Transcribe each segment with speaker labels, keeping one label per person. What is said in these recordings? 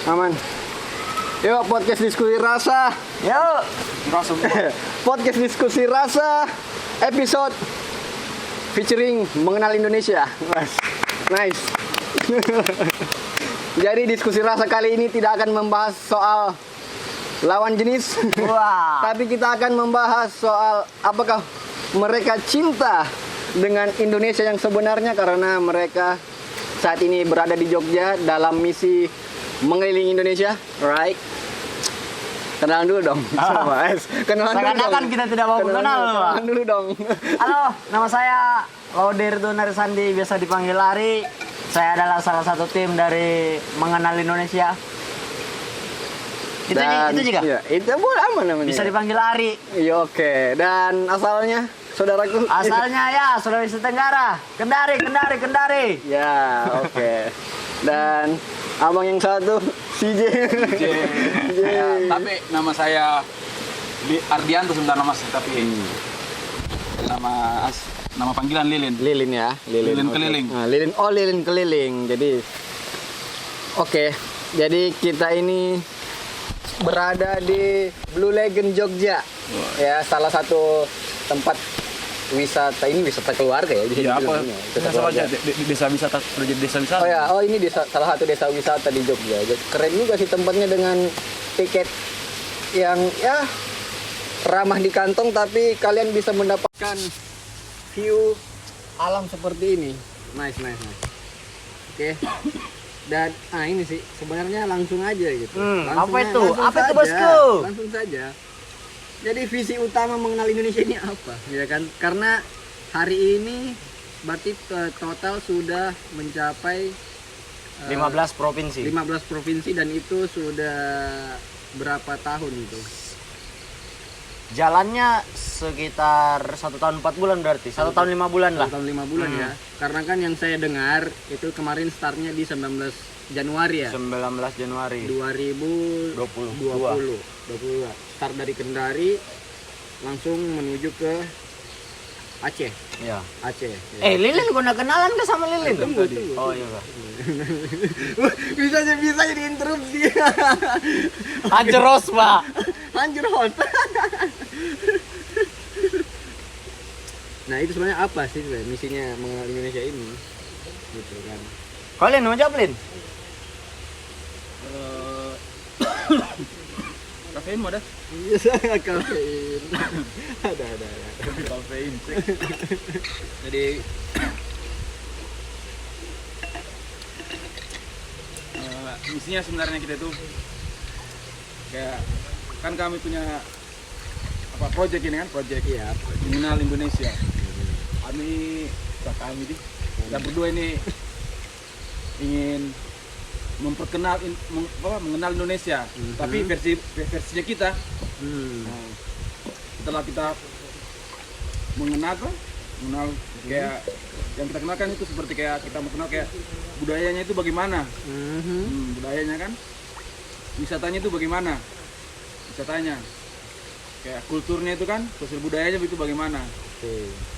Speaker 1: Aman. Yuk podcast diskusi rasa.
Speaker 2: Yuk.
Speaker 1: Podcast diskusi rasa episode featuring mengenal Indonesia. Nice. Jadi diskusi rasa kali ini tidak akan membahas soal lawan jenis.
Speaker 2: Wah.
Speaker 1: Tapi kita akan membahas soal apakah mereka cinta dengan Indonesia yang sebenarnya, karena mereka saat ini berada di Jogja dalam misi mengelilingi Indonesia, right? Kenalan dulu dong. Kenalan dulu dong.
Speaker 2: Seakan-akan kita tidak mau mengenal.
Speaker 1: Kenalan dulu dong.
Speaker 2: Halo, nama saya Laudir Donarisandi, biasa dipanggil Ari. Saya adalah salah satu tim dari Mengenal Indonesia. Itu juga?
Speaker 1: Iya, itu boleh aman namanya.
Speaker 2: Bisa dipanggil Ari.
Speaker 1: Iya, oke. Dan asalnya saudaraku?
Speaker 2: Asalnya ya Sulawesi Tenggara. Kendari.
Speaker 1: Ya, oke. Dan abang yang satu CJ.
Speaker 3: Ya, tapi nama saya Ardianto sebenarnya Mas, tapi nama panggilan Lilin.
Speaker 1: Lilin ya,
Speaker 3: Lilin
Speaker 1: okay.
Speaker 3: keliling.
Speaker 1: Nah, Lilin keliling. Jadi oke. Jadi kita ini berada di Blue Lagoon Jogja. Ya, salah satu tempat wisata. Ini wisata keluarga ya.
Speaker 3: Iya, apa? Desa wisata, desa wisata.
Speaker 1: Oh ya, ini salah satu desa wisata di Jogja. Keren juga sih tempatnya dengan tiket yang ya ramah di kantong, tapi kalian bisa mendapatkan view alam seperti ini. Nice. Oke. Dan ini sih sebenarnya langsung aja gitu.
Speaker 2: Apa itu? Apa itu,
Speaker 1: saja,
Speaker 2: bosku?
Speaker 1: Langsung saja. Jadi visi utama mengenal Indonesia ini apa? Ya kan? Karena hari ini berarti total sudah mencapai
Speaker 2: 15 provinsi.
Speaker 1: 15 provinsi, dan itu sudah berapa tahun itu?
Speaker 2: Jalannya sekitar 1 tahun 4 bulan berarti. 1 tahun 5 bulan lah.
Speaker 1: 1 tahun 5 bulan ya. Karena kan yang saya dengar itu kemarin startnya di 19 Januari ya.
Speaker 2: 19 Januari
Speaker 1: 2020. 22. Start dari Kendari langsung menuju ke Aceh.
Speaker 2: Ya.
Speaker 1: Aceh. Ya.
Speaker 2: Lilin, gua udah kenalan ke sama Lilin?
Speaker 1: Tunggu.
Speaker 2: Oh iya.
Speaker 1: bisa diinterupsi.
Speaker 2: Anjros, Pak.
Speaker 1: Anjir host. Nah, itu sebenarnya apa sih misinya mengenal Indonesia ini? Gitu kan.
Speaker 2: Kalian mau jawab, Lin?
Speaker 3: Kafein mau ada?
Speaker 1: Iya, saya kafein. Ada.
Speaker 3: Kafein. Jadi misinya sebenarnya kita itu kayak kan kami punya project ini kan, project
Speaker 1: Iya.
Speaker 3: mengenal Indonesia. Kita berdua ini ingin mengenal Indonesia, tapi versinya kita. Nah, setelah kita mengenal kayak yang kita kenalkan itu seperti kayak kita mau kenal kayak budayanya itu bagaimana, budayanya kan, wisatanya itu bagaimana, kayak kulturnya itu kan, sosial budayanya itu bagaimana.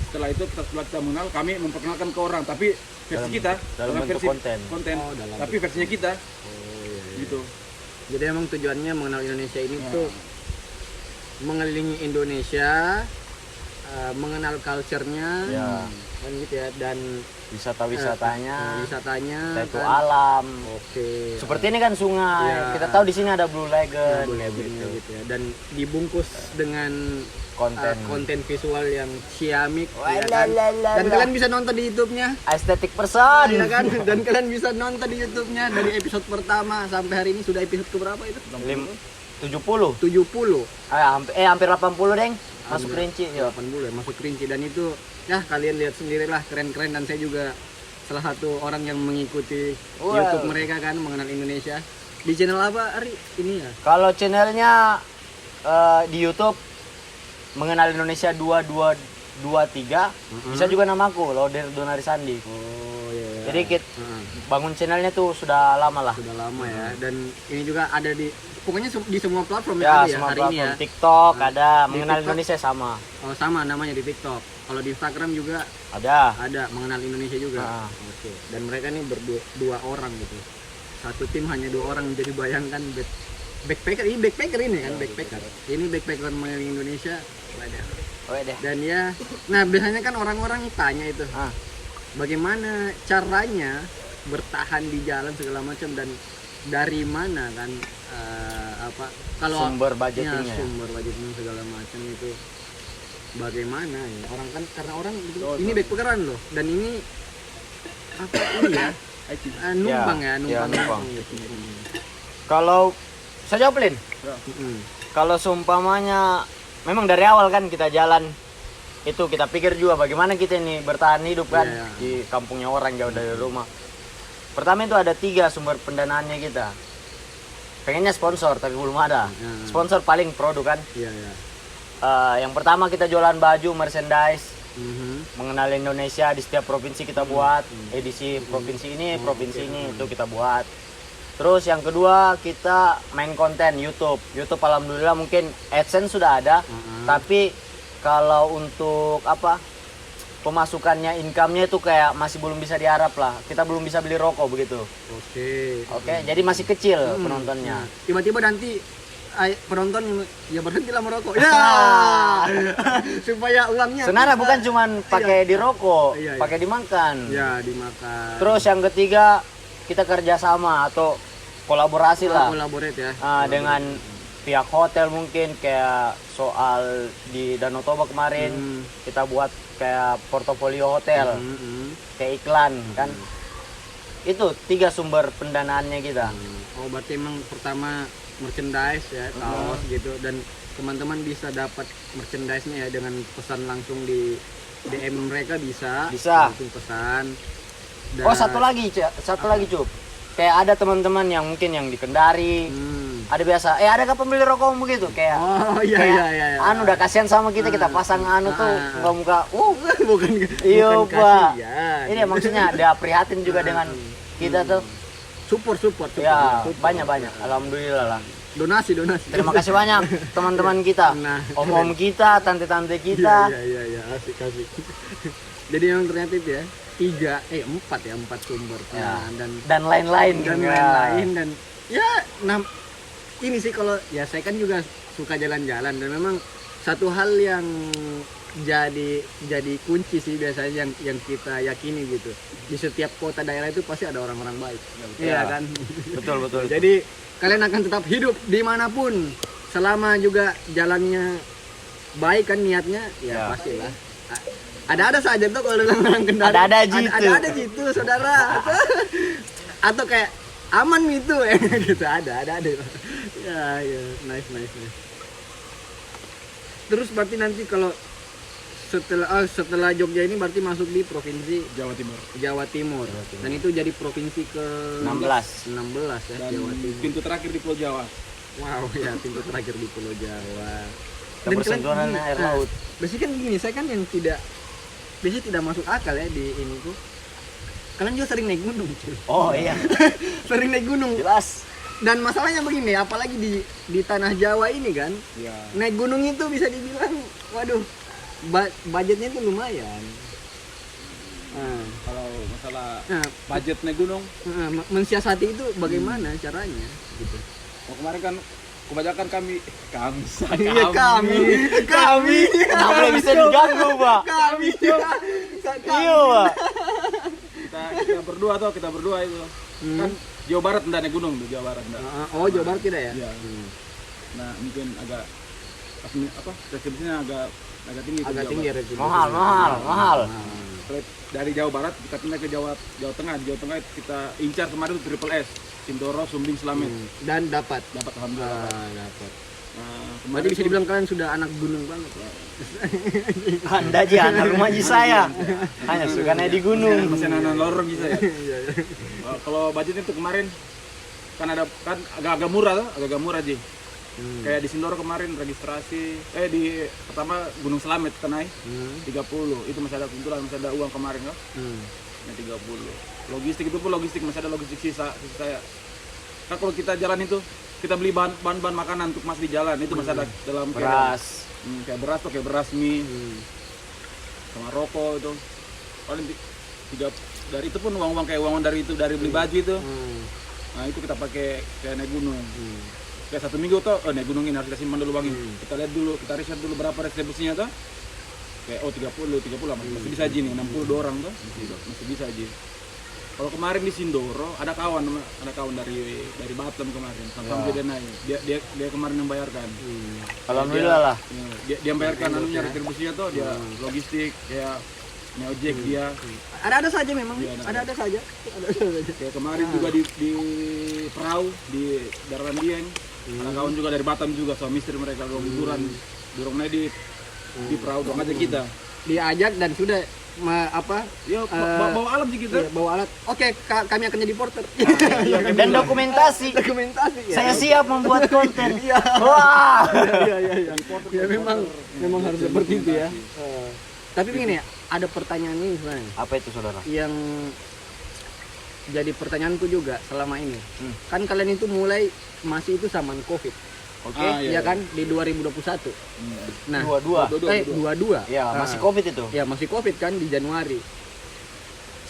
Speaker 3: Setelah itu setelah kita mengenal, kami memperkenalkan ke orang, tapi versi kita
Speaker 2: dalam
Speaker 3: versi konten. Tapi versinya kita. Gitu.
Speaker 1: Jadi emang tujuannya mengenal Indonesia ini tuh mengelilingi Indonesia, mengenal culture-nya, kan gitu ya, dan
Speaker 2: wisatanya,
Speaker 1: itu
Speaker 2: kan, alam.
Speaker 1: Oke.
Speaker 2: Seperti ini kan sungai.
Speaker 1: Ya.
Speaker 2: Kita tahu di sini ada Blue Lagoon,
Speaker 1: gitu ya. Dan dibungkus dengan konten visual yang ciamik, ya kan? Dan kalian bisa nonton di YouTube-nya.
Speaker 2: Aesthetic person.
Speaker 1: Ya kan? Dan kalian bisa nonton di YouTube-nya dari episode pertama sampai hari ini. Sudah episode keberapa itu?
Speaker 2: 70.
Speaker 1: 70.
Speaker 2: Hampir 80, Deng. Masuk rinci.
Speaker 1: 80 ya, masuk rinci. Dan itu ya kalian lihat sendirilah, keren-keren. Dan saya juga salah satu orang yang mengikuti YouTube mereka kan, mengenal Indonesia. Di channel apa, Ari? Ini ya?
Speaker 2: Kalau channelnya di YouTube Mengenal Indonesia 2223, bisa juga namaku Laudir Donarisandi.
Speaker 1: Oh iya.
Speaker 2: Jadi kita bangun channelnya tuh sudah lama lah.
Speaker 1: Sudah lama ya. Dan ini juga ada di pokoknya di semua platform
Speaker 2: ya,
Speaker 1: ada
Speaker 2: semua
Speaker 1: hari
Speaker 2: platform.
Speaker 1: ini ya.
Speaker 2: TikTok ada,
Speaker 1: Di
Speaker 2: Mengenal
Speaker 1: TikTok,
Speaker 2: Indonesia sama.
Speaker 1: Oh sama namanya di TikTok. Kalau di Instagram juga
Speaker 2: Ada.
Speaker 1: Mengenal Indonesia juga. Oke. Dan mereka nih berdua orang gitu. satu tim hanya 2 orang, jadi bayangkan backpacker ini kan backpacker. Ini backpacker mengelilingi Indonesia.
Speaker 2: Wede.
Speaker 1: Dan ya, nah biasanya kan orang-orang tanya itu, bagaimana caranya bertahan di jalan segala macam, dan dari mana kan kalau
Speaker 2: Sumber budgetingnya.
Speaker 1: sumber budgeting segala macam itu bagaimana ya, orang kan karena orang ini backpackeran loh, dan ini apa ini ya numpang
Speaker 2: numpang. Kalau saya jawab, Lin. Kalau seumpamanya memang dari awal kan kita jalan itu kita pikir juga bagaimana kita ini bertahan hidup kan di kampungnya orang jauh dari rumah. Pertama itu ada 3 sumber pendanaannya kita. Pengennya sponsor tapi belum ada. Sponsor paling produk kan. Yang pertama kita jualan baju, merchandise, mengenal Indonesia di setiap provinsi kita buat, edisi provinsi ini itu kita buat. Terus yang kedua kita main konten YouTube. Alhamdulillah mungkin AdSense sudah ada, tapi kalau untuk pemasukannya, income-nya itu kayak masih belum bisa diharap lah. Kita belum bisa beli rokok begitu. Oke, jadi masih kecil penontonnya.
Speaker 1: Tiba-tiba nanti penonton ya berhentilah merokok. Ya. Supaya uangnya.
Speaker 2: Sebenarnya bukan cuman pakai di rokok, pakai dimakan.
Speaker 1: Ya, dimakan.
Speaker 2: Terus yang ketiga kita kerjasama atau kolaborasi lah.
Speaker 1: Kolaborate ya.
Speaker 2: Dengan pihak hotel mungkin kayak soal di Danau Toba kemarin kita buat kayak portofolio hotel, kayak iklan kan. Itu 3 sumber pendanaannya kita.
Speaker 1: Oh, berarti emang pertama merchandise ya, kaos gitu, dan teman-teman bisa dapat merchandise-nya ya dengan pesan langsung di DM mereka bisa. Langsung pesan. Dan
Speaker 2: satu lagi Cup. Kayak ada teman-teman yang mungkin yang di Kendari. Ada biasa, ada gak pembeli rokok begitu kayak.
Speaker 1: Iya.
Speaker 2: Udah kasihan sama kita pasang tuh muka-muka.
Speaker 1: Bukan
Speaker 2: Pak.
Speaker 1: kasihan.
Speaker 2: Ini maksudnya ada prihatin juga dengan kita tuh.
Speaker 1: Support.
Speaker 2: Ya, banyak. Alhamdulillah lah.
Speaker 1: Donasi.
Speaker 2: Terima kasih banyak teman-teman kita. Om-om kita, tante-tante kita.
Speaker 1: Iya, asik. Jadi yang ternyata itu ya 4 sumber
Speaker 2: dan lain-lain
Speaker 1: dan ya ini sih kalau ya saya kan juga suka jalan-jalan, dan memang satu hal yang jadi kunci sih biasanya yang kita yakini gitu, di setiap kota daerah itu pasti ada orang-orang baik. Iya kan?
Speaker 2: Betul.
Speaker 1: Jadi kalian akan tetap hidup dimanapun selama juga jalannya baik kan niatnya ya pastilah. Ada saja tuh kalau orang Kendari. Ada gitu, saudara. Atau kayak aman gitu gitu. Ada. Ya, nice. Terus berarti nanti kalau setelah Jogja ini berarti masuk di provinsi Jawa Timur. Dan itu jadi provinsi ke 16 ya,
Speaker 3: dan
Speaker 1: Jawa Timur.
Speaker 3: pintu terakhir di Pulau Jawa.
Speaker 1: Wow, ya pintu terakhir di Pulau Jawa.
Speaker 2: Dan bersentuhan air laut.
Speaker 1: Biasanya kan gini, saya kan yang biasanya tidak masuk akal ya di ini tuh. Kalian juga sering naik gunung, cuy.
Speaker 2: Oh iya.
Speaker 1: Sering naik gunung.
Speaker 2: Jelas.
Speaker 1: Dan masalahnya begini, apalagi di tanah Jawa ini kan.
Speaker 3: Ya.
Speaker 1: Naik gunung itu bisa dibilang, waduh, budgetnya itu lumayan.
Speaker 3: Kalau masalah budget naik gunung,
Speaker 1: mensiasati itu bagaimana caranya gitu.
Speaker 3: Kemarin kan kebanyakan kami.
Speaker 1: Iya, kami.
Speaker 2: Nggak boleh bisa diganggu, Pak.
Speaker 1: Kami.
Speaker 2: Iya, Pak.
Speaker 3: Kita berdua itu. Kan Jawa Barat enggak naik gunung tuh, Jawa Barat enggak.
Speaker 1: Oh, Jawa Barat tidak ya?
Speaker 3: Iya. Nah, mungkin agak resepsinya agak tinggi.
Speaker 1: Agak tinggi resepsi.
Speaker 2: Mahal.
Speaker 3: Dari Jawa Barat kita pindah ke Jawa Tengah. Di Jawa Tengah kita incar kemarin itu Triple S, Sindoro, Sumbing, Slamet. Dan dapat alhamdulillah. Dapat. Nah,
Speaker 1: Berarti bisa dibilang kalian sudah anak gunung banget ya.
Speaker 2: Anda aja anak rumah saya. Hanya suka naik di gunung.
Speaker 3: Masih anak lorong gitu ya. Kalau budgetnya itu kemarin kan agak murah aja. Kayak di Sindoro kemarin registrasi di pertama Gunung Slamet kita naik 30. Itu masih ada kebetulan masih ada uang kemarin kan. Yang 30. Logistik itu pun masih ada logistik sisa saya. Kan kalau kita jalan itu kita beli bahan makanan untuk mas di jalan itu masih ada dalam
Speaker 2: beras.
Speaker 3: Kayak beras mie. Sama rokok itu. Paling 3 dari itu pun uang dari beli baju itu. Nah itu kita pakai kayak naik gunung. Kayak 1 minggu tuh, naik gunung ini harus kita simpan dulu bang. Kita lihat dulu, kita riset dulu berapa distribusinya tuh. Kayak 30 lah, masih bisa aja nih, 62 orang tuh, masih bisa aja. Kalau kemarin di Sindoro ada kawan dari Batam kemarin, sampai dia naik, dia kemarin yang bayarkan.
Speaker 2: Alhamdulillah lah.
Speaker 3: Dia bayarkan anunya distribusinya tuh, dia logistik kayak ojek dia.
Speaker 1: Ada saja memang.
Speaker 3: Iya,
Speaker 1: Ada saja.
Speaker 3: Kayak kemarin juga di perahu di daratan Dieng. Ada kawan juga dari Batam juga, suami istri mereka liburan dorong naik di perahu dong aja kita.
Speaker 1: Diajak dan sudah
Speaker 3: Ya bawa alat sih kita.
Speaker 1: Iya, bawa alat. Oke, kami akan jadi porter.
Speaker 2: Dan dokumentasi.
Speaker 1: Dokumentasi ya.
Speaker 2: Saya siap membuat konten.
Speaker 1: Iya.
Speaker 2: Wah.
Speaker 1: Iya. Ya memang harus seperti itu ya. Tapi begini ya, ada pertanyaan ini sebenarnya
Speaker 2: Apa itu saudara?
Speaker 1: yang jadi pertanyaanku juga selama ini. Kan kalian itu mulai masih itu zaman Covid.
Speaker 2: Oke.
Speaker 1: Iya kan di 2021. Nah, 22.
Speaker 2: Ya, masih Covid itu.
Speaker 1: Ya, masih Covid kan di Januari.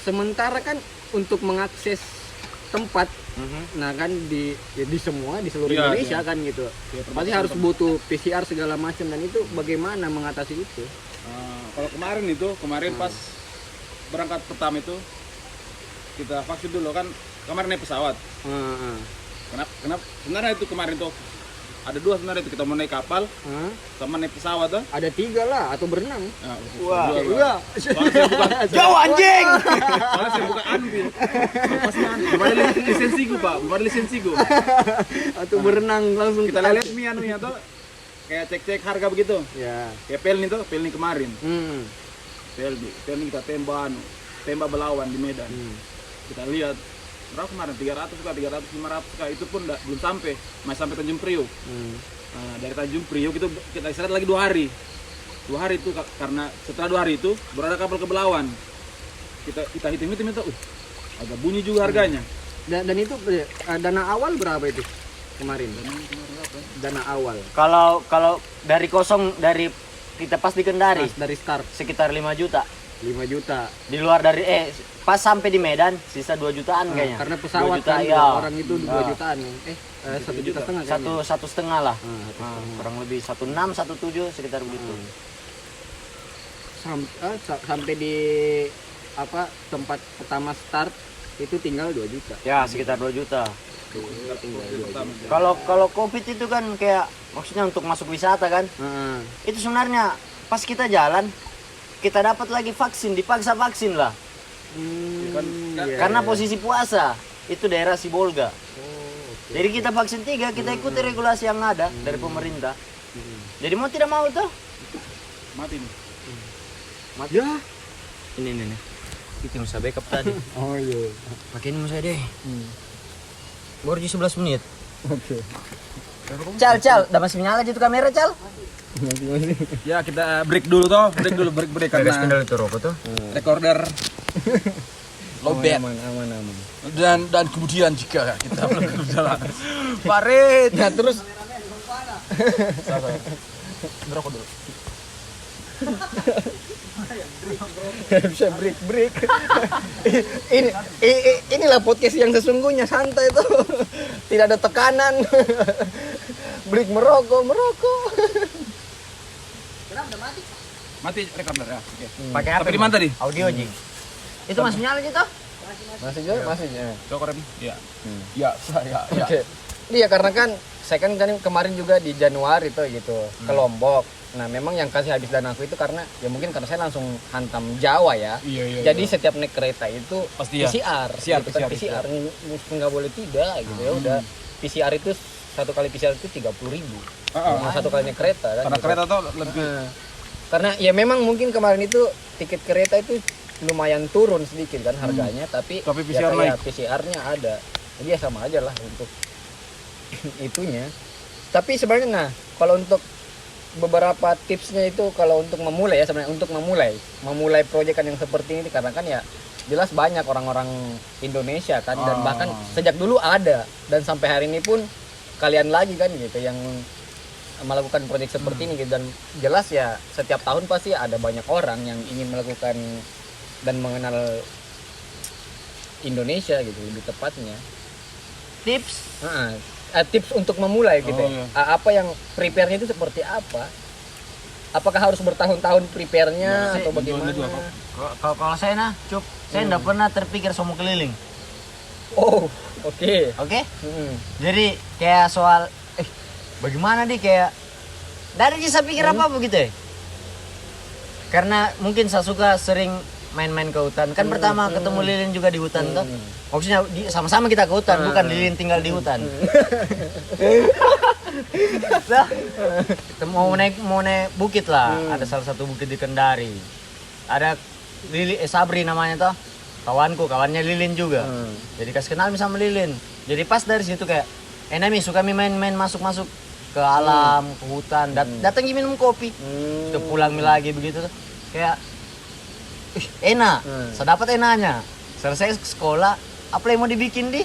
Speaker 1: Sementara kan untuk mengakses tempat, nah kan di semua di seluruh
Speaker 3: Iya,
Speaker 1: Indonesia
Speaker 3: iya.
Speaker 1: kan gitu.
Speaker 3: Iya,
Speaker 1: Pasti harus butuh PCR segala macam, dan itu bagaimana mengatasi itu?
Speaker 3: Kalau kemarin pas berangkat pertama itu kita vaksin dulu kan, kemarin naik pesawat. Kenapa sebenarnya itu kemarin tuh ada 2 sebenarnya itu, kita mau naik kapal sama naik pesawat tuh.
Speaker 1: Ada 3 lah atau berenang.
Speaker 3: Nah,
Speaker 2: Wah.
Speaker 1: Iya.
Speaker 3: Soalnya saya bukan
Speaker 2: Jauh anjing.
Speaker 3: soalnya saya bukan anpil. Pasti belum ada lisensiku Pak, belum ada lisensiku.
Speaker 1: Atau berenang langsung
Speaker 3: Kita lihat nih anunya tuh kayak cek harga begitu.
Speaker 1: Ya.
Speaker 3: Kayak pel nih kemarin. Pel nih kita tembak Belawan di Medan. Kita lihat berapa kemarin, 300 kah, 500 kah, itu pun belum sampai, masih sampai Tanjung Priok. Nah, dari Tanjung Priok itu kita istirahat lagi 2 hari. 2 hari itu karena setelah 2 hari itu baru ada kapal ke Belawan. Kita hitung itu, agak bunyi juga harganya.
Speaker 1: Dan itu dana awal berapa itu kemarin? Dana awal.
Speaker 2: Kalau dari kosong dari kita pas di Kendari
Speaker 1: Dari start
Speaker 2: sekitar 5 juta.
Speaker 1: 5 juta.
Speaker 2: Di luar dari pas sampai di Medan sisa 2 jutaan kayaknya.
Speaker 1: Karena pesawat
Speaker 2: 2 juta,
Speaker 1: kan
Speaker 2: ya.
Speaker 1: orang itu 2 jutaan. 1,5 juta kayaknya.
Speaker 2: 1,5 lah. Kurang lebih 1,6 1,7 sekitar begitu.
Speaker 1: Sampai di tempat pertama start itu tinggal 2 juta.
Speaker 2: Ya, sekitar 2 juta.
Speaker 1: Tinggal 2 juta.
Speaker 2: Kalau Covid itu kan kayak maksudnya untuk masuk wisata kan. Itu sebenarnya pas kita jalan kita dapat lagi vaksin, dipaksa vaksin lah. Karena posisi puasa itu daerah Sibolga. Jadi kita vaksin 3, kita ikuti regulasi yang ada dari pemerintah. Jadi mau tidak mau tuh
Speaker 3: Mati nih.
Speaker 1: Mati. Ya.
Speaker 2: ini. Itu yang saya backup tadi.
Speaker 1: Oh iya.
Speaker 2: Pakai ini saya deh. Baru di 11 menit.
Speaker 1: Oke.
Speaker 2: Cal, udah masih menyala itu kamera, Cal?
Speaker 3: Ya kita break dulu break karena
Speaker 2: itu rokok tuh.
Speaker 3: recorder lobet.
Speaker 1: Aman.
Speaker 3: Dan kemudian jika kita berjalan Farid.
Speaker 1: Nah, terus
Speaker 3: ngerokok dulu.
Speaker 1: bisa break. Inilah podcast yang sesungguhnya, santai tuh. Tidak ada tekanan. Break merokok.
Speaker 3: Mati recorder ya. Oke.
Speaker 2: Pakai apa?
Speaker 3: Tapi di mana tadi?
Speaker 2: Audio, Ji. Itu masih menyala gitu?
Speaker 1: Masih.
Speaker 3: Coba rem. Iya. Ya.
Speaker 1: Oke. Iya, karena kan saya kan kemarin juga di Januari tuh gitu ke Lombok. Nah, memang yang kasih habis dana aku itu karena ya mungkin karena saya langsung hantam Jawa ya.
Speaker 3: Iya.
Speaker 1: Jadi setiap naik kereta itu
Speaker 3: Pasti ya.
Speaker 1: PCR. PCR nggak boleh tidak gitu ya. Udah PCR itu 1 kali PCR itu 30.000. Satu kali naik kereta kan.
Speaker 3: Karena
Speaker 1: gitu.
Speaker 3: kereta tuh lebih
Speaker 1: Karena ya memang mungkin kemarin itu tiket kereta itu lumayan turun sedikit kan harganya, tapi
Speaker 3: PCR
Speaker 1: ya
Speaker 3: naik.
Speaker 1: PCR-nya ada. Jadi ya sama aja lah untuk itunya. Tapi sebenarnya nah, kalau untuk beberapa tipsnya itu kalau untuk memulai ya sebenarnya untuk memulai proyekan yang seperti ini karena kan ya jelas banyak orang-orang Indonesia kan dan bahkan sejak dulu ada dan sampai hari ini pun kalian lagi kan gitu yang melakukan proyek seperti ini gitu. Dan jelas ya setiap tahun pasti ada banyak orang yang ingin melakukan dan mengenal Indonesia gitu lebih tepatnya.
Speaker 2: tips.
Speaker 1: Tips untuk memulai gitu.
Speaker 3: Oh, iya.
Speaker 1: Apa yang prepare-nya itu seperti apa? Apakah harus bertahun-tahun prepare-nya atau bagaimana?
Speaker 2: Kalau saya nah, saya enggak pernah terpikir mau keliling.
Speaker 1: Oh, oke.
Speaker 2: Oke? Jadi kayak soal bagaimana nih kayak dari saya pikir apa begitu ya? Karena mungkin saya suka sering main-main ke hutan. Kan pertama ketemu Lilin juga di hutan toh. Maksudnya sama-sama kita ke hutan, bukan Lilin tinggal di hutan. Nah, kita mau naik bukit lah. Ada salah satu bukit di Kendari. Ada Sabri namanya toh. Kawannya Lilin juga. Jadi kasih kenal sama Lilin. Jadi pas dari situ kayak Nami suka main-main masuk-masuk ke alam, ke hutan. Datang minum kopi. Terus pulang lagi begitu tuh. Kayak enak. Saya dapat enaknya. Selesai sekolah, apa yang mau dibikin di?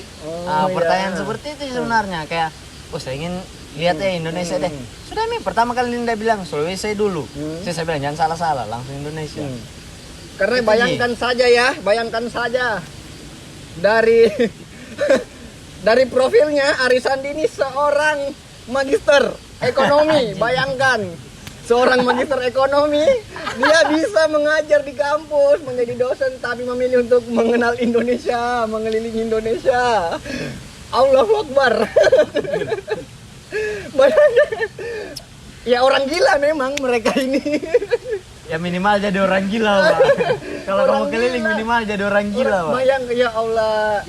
Speaker 2: Pertanyaan seperti itu sebenarnya kayak saya ingin lihat Indonesia deh. Sudah pertama kali Linda bilang Sulawesi dulu. Saya bilang jangan salah-salah, langsung Indonesia.
Speaker 1: Karena
Speaker 2: Itu bayangkan saja dari dari profilnya Ari Sandi ini seorang magister ekonomi. Bayangkan seorang magister ekonomi, dia bisa mengajar di kampus, menjadi dosen, tapi memilih untuk mengenal Indonesia, mengelilingi Indonesia. Allahu Akbar. Bayangkan. Ya orang gila memang mereka ini. Ya minimal jadi orang gila, Pak. Kalau kamu keliling minimal jadi orang gila, Pak.
Speaker 1: Bayang, ya Allah.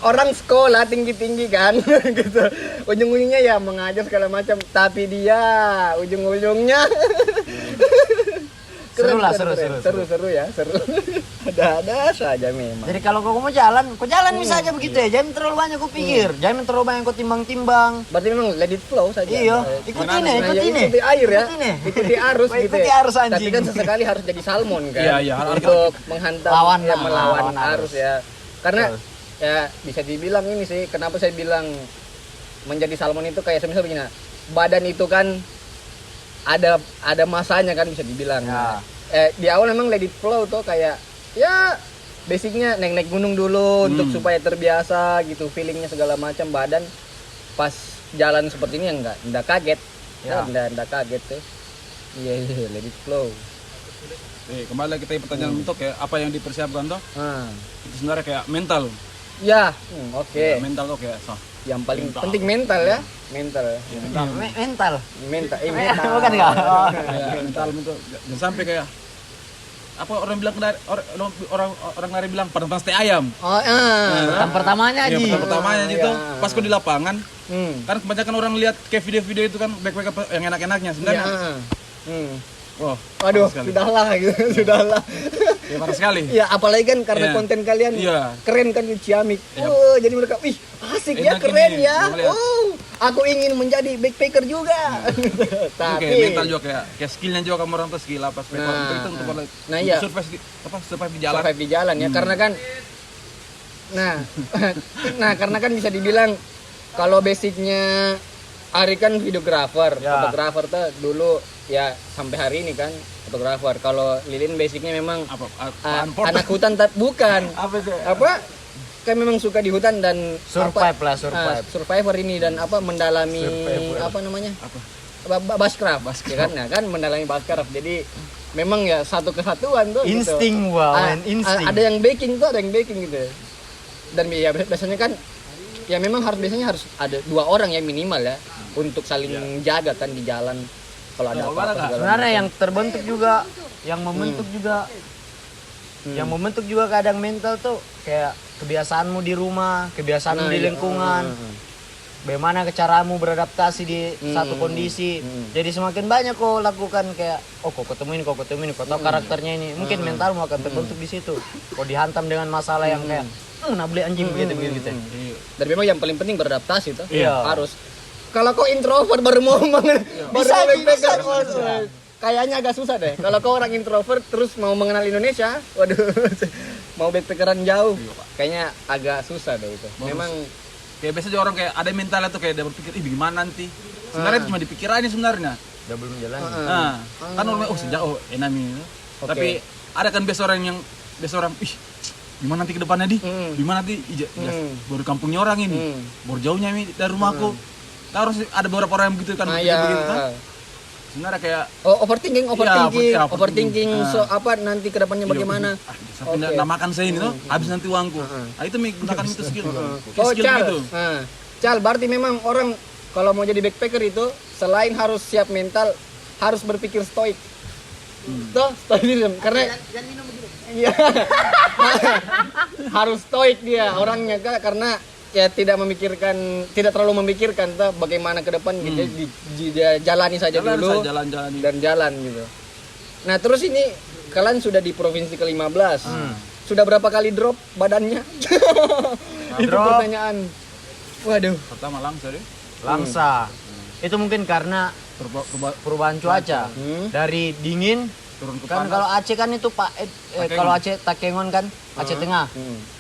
Speaker 1: Orang sekolah tinggi-tinggi kan gitu. Ujung-ujungnya ya mengajar segala macam, tapi dia ujung-ujungnya
Speaker 2: Seru lah.
Speaker 1: Ada saja memang.
Speaker 2: Jadi kalau kau mau jalan bisa aja begitu ya. Jangan terlalu banyak kau pikir, jangan terlalu banyak kau timbang-timbang.
Speaker 1: Berarti memang let it flow saja.
Speaker 2: Iya, ikutin ya.
Speaker 1: Ikuti air ya. Ikuti arus gitu.
Speaker 2: Ikuti
Speaker 1: ya.
Speaker 2: arus anjing.
Speaker 1: Tapi kan sesekali harus jadi salmon kan.
Speaker 3: Iya,
Speaker 1: untuk menghantam melawan arus ya. Karena
Speaker 2: Betul.
Speaker 1: ya bisa dibilang ini sih, kenapa saya bilang menjadi salmon itu kayak semisal begini. Badan itu kan ada masanya kan bisa dibilang.
Speaker 2: Ya.
Speaker 1: Di awal memang let it flow tuh kayak ya basicnya naik gunung dulu untuk supaya terbiasa gitu, feelingnya segala macam. Badan pas jalan seperti ini enggak kaget
Speaker 2: Ya.
Speaker 1: enggak kaget tuh. Iya let it flow.
Speaker 3: Kembali lagi kita pertanyaan untuk kayak apa yang dipersiapkan tuh? Itu sebenarnya kayak mental.
Speaker 1: Ya oke.
Speaker 3: Ya, mental tuh kayak
Speaker 1: Yang paling penting mental ya. Mental.
Speaker 2: Mental.
Speaker 1: Mental.
Speaker 2: Bukan enggak? Oh.
Speaker 3: Kayak mental itu jangan sampai kayak apa orang bilang orang lari bilang panas teh ayam.
Speaker 2: Pertama pertamanya
Speaker 3: Iya,
Speaker 2: aja.
Speaker 3: pertamanya gitu.
Speaker 1: Iya.
Speaker 3: Pas kau di lapangan, kan kebanyakan orang lihat kayak video-video itu kan baik-baik apa yang enak-enaknya sebenarnya. Wah,
Speaker 1: Aduh,
Speaker 3: parah sekali.
Speaker 1: sudahlah gitu, sudahlah.
Speaker 3: Ya parah sekali.
Speaker 1: Ya apalagi kan karena
Speaker 3: Iya.
Speaker 1: konten kalian
Speaker 3: Iya.
Speaker 1: keren kan di Ciamik.
Speaker 3: Iya.
Speaker 1: Jadi mereka, wih asik ya,
Speaker 3: Enak
Speaker 1: keren
Speaker 3: ini,
Speaker 1: ya.
Speaker 3: gua lihat.
Speaker 1: Aku ingin menjadi backpacker juga.
Speaker 3: Itu
Speaker 1: Tapi
Speaker 3: kayak mental juga kayak skillnya juga kamu orang tuh skill apa itu untuk
Speaker 1: iya.
Speaker 3: survive di jalan.
Speaker 1: survive di jalan ya, karena kan karena kan bisa dibilang kalau basicnya Ari kan videografer,
Speaker 2: Ya.
Speaker 1: fotografer tuh dulu ya sampai hari ini kan fotografer. Kalau Lilin basicnya memang anak hutan tapi bukan
Speaker 2: Apa sih?
Speaker 1: apa kayak memang suka di hutan dan
Speaker 2: Survive.
Speaker 1: survivor ini dan mendalami
Speaker 2: Survivor.
Speaker 1: apa namanya
Speaker 3: Apa?
Speaker 1: Bushcraft ya kan. Nah kan mendalami Bushcraft, jadi memang ya satu kesatuan tuh
Speaker 2: Insting,
Speaker 1: gitu.
Speaker 2: wow, insting.
Speaker 1: Ada yang baking gitu, dan ya biasanya kan ya memang biasanya harus ada 2 orang ya minimal ya untuk saling jaga kan di jalan kalau ada apa-apa segala
Speaker 2: Sebenarnya
Speaker 1: macam.
Speaker 2: yang terbentuk juga, yang membentuk juga kadang mental tuh kayak kebiasaanmu di rumah, kebiasaanmu di lingkungan. Bagaimana caramu beradaptasi di satu kondisi. Jadi semakin banyak kau lakukan kayak kau ketemu ini, kau tahu karakternya ini. Mungkin mentalmu akan terbentuk di situ. Kau dihantam dengan masalah yang kayak nak beli anjing begitu.
Speaker 1: Dan memang yang paling penting beradaptasi tuh.
Speaker 2: Iya.
Speaker 1: Harus. Kalau kau introvert baru mau
Speaker 2: Bisa.
Speaker 1: kayaknya agak susah deh. Kalau kau orang introvert terus mau mengenal Indonesia, waduh, mau backpackeran jauh, kayaknya agak susah deh itu. Memang
Speaker 3: Kayak biasa orang kayak ada mentalnya tuh kayak dia berpikir gimana nanti. Sebenarnya itu cuma dipikirannya sebenarnya.
Speaker 2: Udah belum jalan.
Speaker 3: Kan orang sejak enami.
Speaker 1: Oke.
Speaker 3: Tapi ada kan biasa orang gimana nanti ke depannya di?
Speaker 1: Hmm.
Speaker 3: Gimana nanti baru kampungnya orang ini.
Speaker 1: Hmm.
Speaker 3: Baru jauhnya ini dari rumahku. Harus ada beberapa orang yang begitu kan
Speaker 1: Nah,
Speaker 3: begitu
Speaker 1: ya.
Speaker 3: kan. Sebenarnya kayak
Speaker 1: Overthinking,
Speaker 3: Iya,
Speaker 1: overthinking.
Speaker 3: Nah.
Speaker 1: So apa nanti kedepannya bagaimana?
Speaker 3: sampai nggak makan saya ini tuh, habis nanti uangku. Nah, itu menggunakan itu skill.
Speaker 1: Oh,
Speaker 3: Skill
Speaker 1: Cal.
Speaker 3: gitu.
Speaker 1: Nah, Cal, berarti memang orang kalau mau jadi backpacker itu selain harus siap mental, harus berpikir stoik. Tuh, stoicism karena iya. Harus stoik dia orangnya Kak, karena ya tidak terlalu memikirkan tuh bagaimana ke depan gitu. Jalani saja dulu
Speaker 3: Jalan.
Speaker 1: dan jalan gitu. Nah, terus ini kalian sudah di provinsi ke-15. Sudah berapa kali drop badannya? Itu
Speaker 2: Drop.
Speaker 1: pertanyaan. Waduh.
Speaker 3: Pertama langsung deh.
Speaker 2: Langsa. Itu mungkin karena perubahan cuaca. Dari dingin
Speaker 3: Turun ke
Speaker 2: kan
Speaker 3: panas.
Speaker 2: kalau Aceh kan itu kalau Aceh Takengon kan Aceh Tengah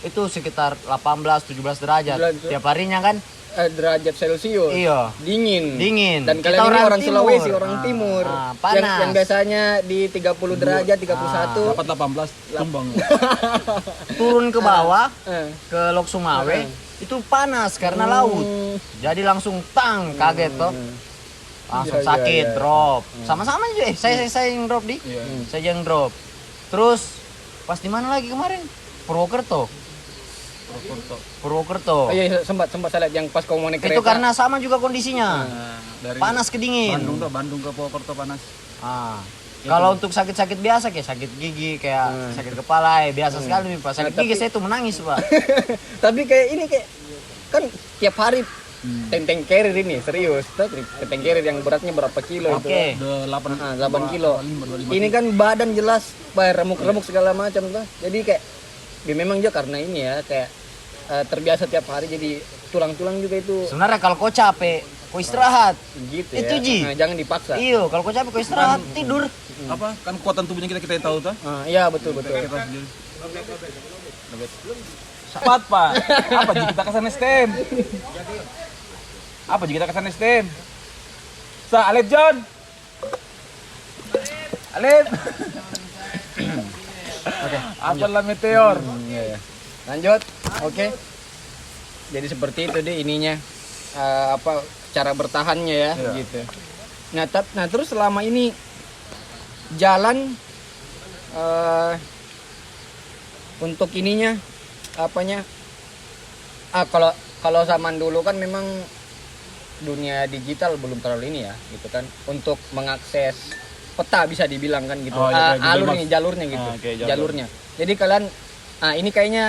Speaker 2: itu sekitar 18-17 derajat tiap harinya kan.
Speaker 1: Derajat Celcius.
Speaker 2: Iya.
Speaker 1: Dingin. Dan
Speaker 2: Kita
Speaker 1: kalian ini orang
Speaker 2: timur.
Speaker 1: Sulawesi, orang timur.
Speaker 2: Panas.
Speaker 1: Yang biasanya di 30 derajat, 31.
Speaker 3: Dapat 18 tumbang.
Speaker 2: Turun ke bawah
Speaker 1: Eh.
Speaker 2: ke Lok Sumawe itu panas karena laut. Jadi langsung kaget toh. Langsung
Speaker 1: Iya,
Speaker 2: sakit,
Speaker 1: iya.
Speaker 2: drop. Sama-sama aja. Saya yang drop di.
Speaker 3: Iya.
Speaker 2: Saya yang drop. Terus pas di mana lagi kemarin? Purwokerto.
Speaker 1: Oh iya, sempat saya lihat yang pas kamu mau naik kereta.
Speaker 2: Itu karena sama juga kondisinya.
Speaker 3: Nah, dari
Speaker 2: Panas ke dingin.
Speaker 3: Bandung ke Purwokerto panas.
Speaker 2: Ah. Kalau untuk sakit-sakit biasa kayak sakit gigi, kayak sakit kepala, biasa sekali Pak. Sakit gigi saya tuh menangis, Pak.
Speaker 1: Tapi kayak ini kayak kan tiap hari tenteng carrier ini serius. Tenteng carrier yang beratnya berapa kilo itu?
Speaker 2: Oke.
Speaker 1: 8 kilo. Ini kan badan jelas, remuk-remuk segala macam tuh. Jadi kayak ya memang juga karena ini ya kayak terbiasa tiap hari jadi tulang-tulang juga itu
Speaker 2: Sebenarnya kalau kau capek, kau istirahat.
Speaker 1: gitu
Speaker 2: Itu,
Speaker 1: ya.
Speaker 2: Ji.
Speaker 1: Nah, jangan dipaksa.
Speaker 2: Iyo, kalau kau capek kau istirahat, tidur.
Speaker 3: Apa? Kan kekuatan tubuhnya kita yang tahu tuh.
Speaker 1: Iya betul.
Speaker 3: Kita sendiri. Cepat, Pak. Apa jika kita kesana stem? Apa jika kita kesana stem? Alep John. Alep.
Speaker 1: Oke.
Speaker 3: Apalah meteor.
Speaker 1: Iya. Lanjut. Oke. Jadi seperti itu deh ininya. Apa cara bertahannya ya
Speaker 3: Iya.
Speaker 1: gitu. Nah, terus selama ini jalan untuk ininya apanya? Kalau zaman dulu kan memang dunia digital belum terlalu ini ya, gitu kan. Untuk mengakses peta bisa dibilang kan gitu.
Speaker 3: Oh, iya, kayak Google Maps.
Speaker 1: Jalurnya gitu.
Speaker 3: Oke, jalur.
Speaker 1: Jalurnya. Jadi kalian ini kayaknya